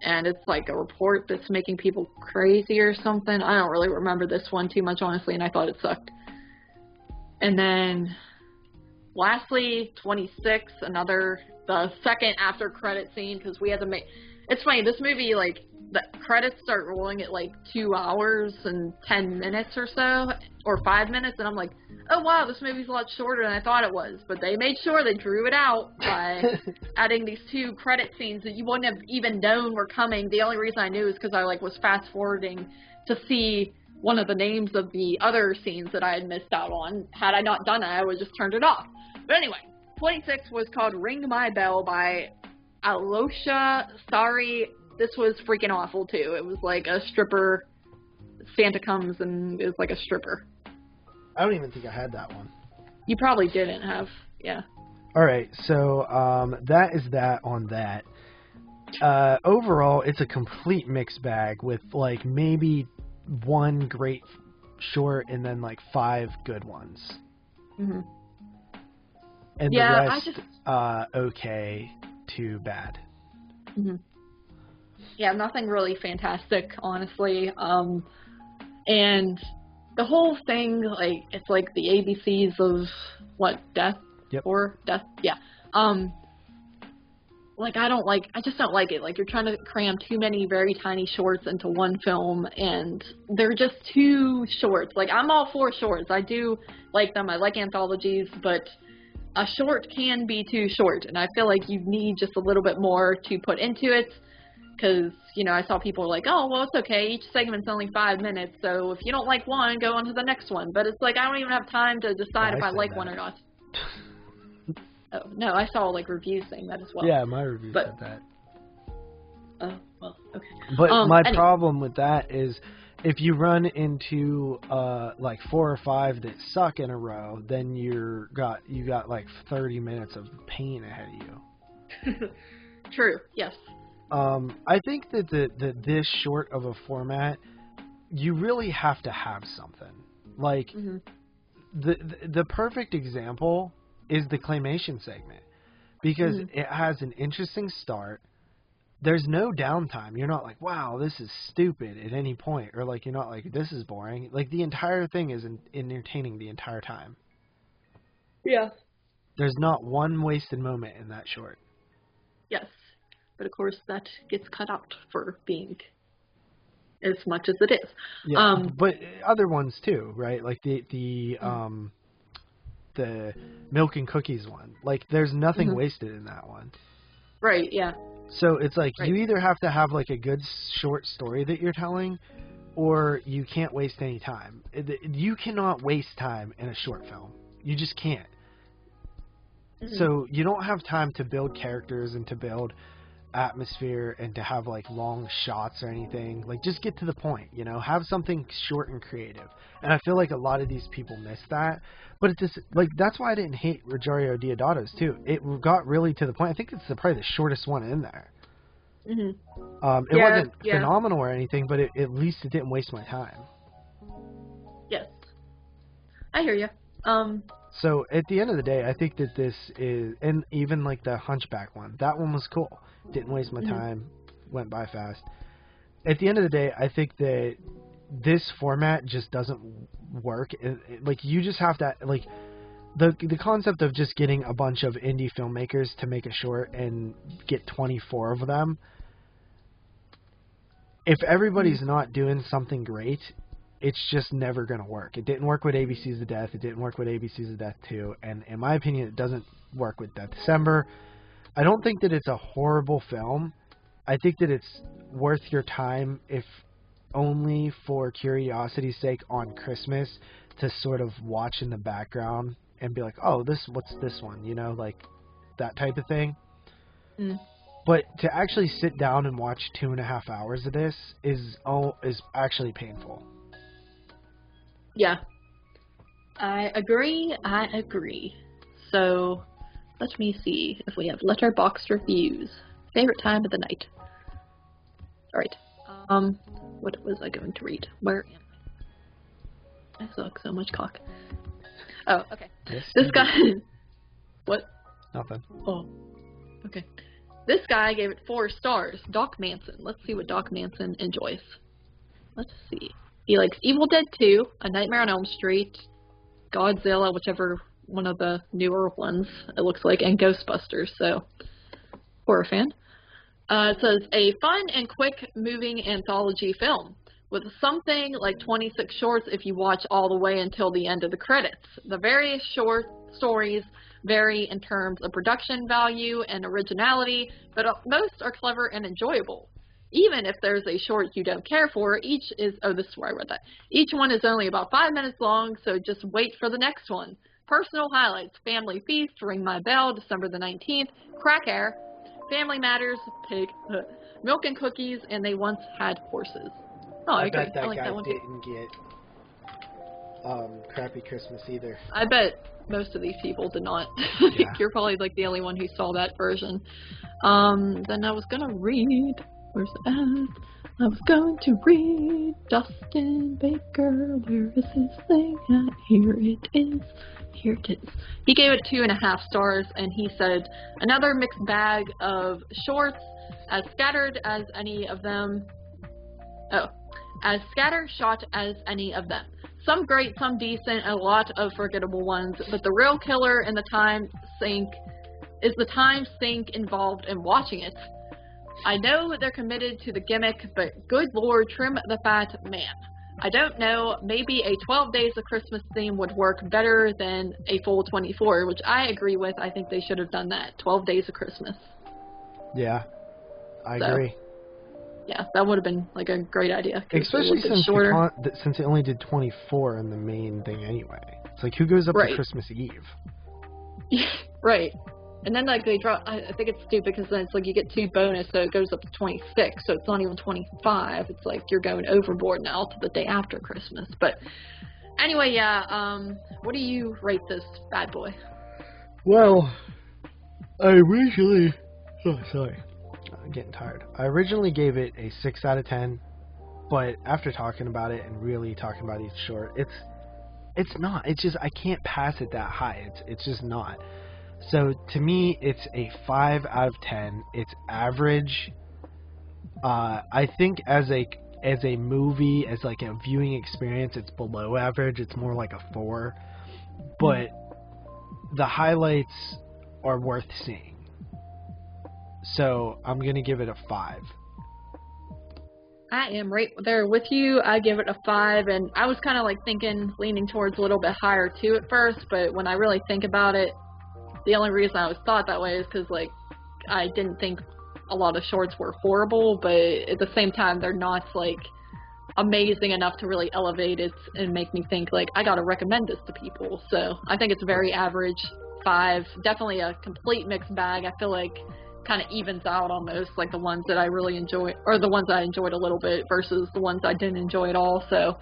And it's like a report that's making people crazy or something. I don't really remember this one too much, honestly, and I thought it sucked. And then, lastly, 26, the second after credit scene, because we had to make... It's funny, this movie, like, the credits start rolling at, like, 2 hours and 10 minutes or so, or 5 minutes, and I'm like, oh, wow, this movie's a lot shorter than I thought it was. But they made sure they drew it out by adding these 2 credit scenes that you wouldn't have even known were coming. The only reason I knew is because I, like, was fast-forwarding to see one of the names of the other scenes that I had missed out on. Had I not done that, I would have just turned it off. But anyway, 26 was called Ring My Bell by Alosha. Sorry, this was freaking awful too. It was like a stripper. Santa comes and is like a stripper. I don't even think I had that one. You probably didn't have, yeah. Alright, so that is that on that. Overall, it's a complete mixed bag with like maybe 1 great short and then like 5 good ones. Mm-hmm. And yeah, the rest, okay to bad. Mm-hmm. Yeah, nothing really fantastic, honestly. And the whole thing, like, it's like the ABCs of, what, death? Yep. Or death? Yeah. Like, I just don't like it. Like, you're trying to cram too many very tiny shorts into one film, and they're just too short. Like, I'm all for shorts. I do like them. I like anthologies, but a short can be too short, and I feel like you need just a little bit more to put into it, because, you know, I saw people like, oh, well, it's okay, each segment's only 5 minutes, so if you don't like one, go on to the next one. But it's like, I don't even have time to decide if I like one or not. Oh, no, I saw, like, reviews saying that as well. Yeah, my review said that. Oh, well, okay. But my problem with that is, if you run into like 4 or 5 that suck in a row, then you got like 30 minutes of pain ahead of you. True. Yes. I think that this short of a format, you really have to have something. Like mm-hmm. the perfect example is the claymation segment, because mm-hmm. it has an interesting start. There's no downtime. You're not like, wow, this is stupid at any point. Or like, you're not like, this is boring. Like, the entire thing is entertaining the entire time. Yeah. There's not one wasted moment in that short. Yes. But of course, that gets cut out for being as much as it is. Yeah, but other ones too, right? Like the milk and cookies one. Like, there's nothing mm-hmm. wasted in that one. Right, yeah. So it's like, right. You either have to have like a good short story that you're telling, or you can't waste any time. You cannot waste time in a short film. You just can't. Mm-hmm. So you don't have time to build characters and to build atmosphere and to have like long shots or anything. Like, just get to the point, you know, have something short and creative. And I feel like a lot of these people miss that. But it's just, like, that's why I didn't hate Rogerio Deodato's too. It got really to the point. I think it's probably the shortest one in there. Mm-hmm. It wasn't phenomenal or anything, but at least it didn't waste my time. Yes, I hear you. So at the end of the day, I think that this is, and even like the Hunchback one, that one was cool. Didn't waste my time, went by fast. At the end of the day, I think that this format just doesn't work. Like, you just have to, like, the concept of just getting a bunch of indie filmmakers to make a short and get 24 of them, if everybody's not doing something great, it's just never going to work. It didn't work with ABC's of Death. It didn't work with ABC's of Death 2. And in my opinion, it doesn't work with Deathcember. I don't think that it's a horrible film. I think that it's worth your time, if only for curiosity's sake, on Christmas, to sort of watch in the background and be like, oh, what's this one? You know, like that type of thing. Mm. But to actually sit down and watch 2.5 hours of this is actually painful. Yeah. I agree. So, let me see if we have Letterboxd reviews. Favorite time of the night. Alright. What was I going to read? Where am I? I suck so much cock. Oh, okay. Yes, This guy... What? Nothing. Oh. Okay. This guy gave it 4 stars. Doc Manson. Let's see what Doc Manson enjoys. Let's see. He likes Evil Dead 2, A Nightmare on Elm Street, Godzilla, whichever one of the newer ones it looks like, and Ghostbusters, so horror fan. It says, a fun and quick moving anthology film with something like 26 shorts if you watch all the way until the end of the credits. The various short stories vary in terms of production value and originality, but most are clever and enjoyable. Even if there's a short you don't care for, this is where I read that. Each one is only about 5 minutes long, so just wait for the next one. Personal highlights: Family Feast, Ring My Bell, December the 19th, Crack Air, Family Matters, Pig, Milk and Cookies, and They Once Had Horses. Oh, I okay. bet that I like guy that one too. didn't get Crappy Christmas either. I bet most of these people did not. Yeah. You're probably like the only one who saw that version. Then I was gonna read. Where's it at? I was going to read Dustin Baker. Where is his thing at? Here it is. Here it is. He gave it 2.5 stars, and he said, another mixed bag of shorts, as scattered as any of them. Oh, as scattershot as any of them. Some great, some decent, a lot of forgettable ones, but the real killer in the time sink is the time sink involved in watching it. I know they're committed to the gimmick, but good lord, trim the fat, man. I don't know, maybe a 12 Days of Christmas theme would work better than a full 24, which I agree with. I think they should have done that, 12 Days of Christmas. Yeah, I agree. Yeah, that would have been like a great idea. Especially since shorter. Since it only did 24 in the main thing anyway. It's like, who goes up to Christmas Eve? Right. And then like they drop, I think it's stupid because then it's like you get 2 bonus, so it goes up to 26, so it's not even 25. It's like you're going overboard now to the day after Christmas. But anyway, yeah, what do you rate this bad boy? Well, I originally... Oh, sorry. I'm getting tired. I originally gave it a 6 out of 10, but after talking about it and really talking about each short, it's not. It's just, I can't pass it that high. It's just not. So to me, it's a 5 out of 10. It's average. I think as a movie, as like a viewing experience, it's below average. It's more like a 4. But the highlights are worth seeing. So I'm gonna give it a 5. I am right there with you. I give it a 5, and I was kind of like leaning towards a little bit higher too at first, but when I really think about it, the only reason I was thought that way is because like I didn't think a lot of shorts were horrible, but at the same time they're not like amazing enough to really elevate it and make me think like I gotta recommend this to people. So I think it's very average 5. Definitely a complete mixed bag. I feel like kind of evens out almost, like the ones that I really enjoy, or the ones I enjoyed a little bit versus the ones I didn't enjoy at all. So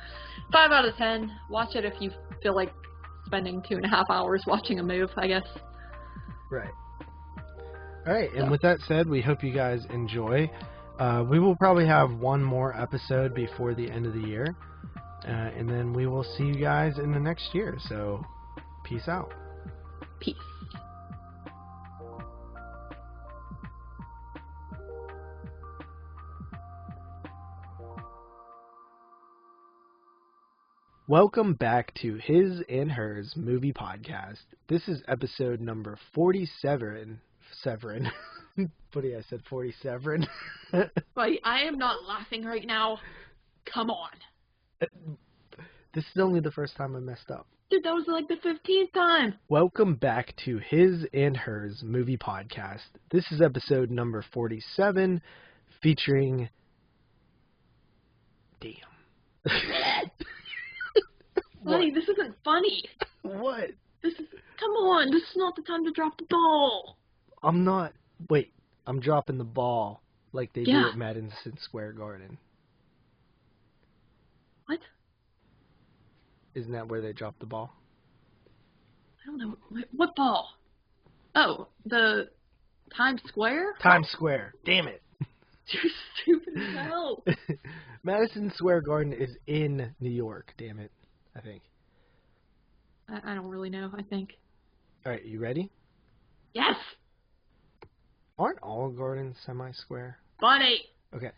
5 out of 10. Watch it if you feel like spending 2.5 hours watching a move, I guess. Right. Alright, and with that said, we hope you guys enjoy. We will probably have one more episode before the end of the year, and then we will see you guys in the next year. So, peace out. Peace. Welcome back to His and Hers Movie Podcast. This is episode number 47. Severin. Funny, I said 47. But I am not laughing right now. Come on. This is only the first time I messed up. Dude, that was like the 15th time. Welcome back to His and Hers Movie Podcast. This is episode number 47, featuring... Damn. Buddy, this isn't funny. What? Come on, this is not the time to drop the ball. I'm not. Wait, I'm dropping the ball like they do Yeah. at Madison Square Garden. What? Isn't that where they drop the ball? I don't know. What ball? Oh, the Times Square? Times Square. Damn it. You're stupid as hell. Madison Square Garden is in New York, damn it, I think. I don't really know, I think. Alright, you ready? Yes! Aren't all gardens semi-square? Bunny! Okay.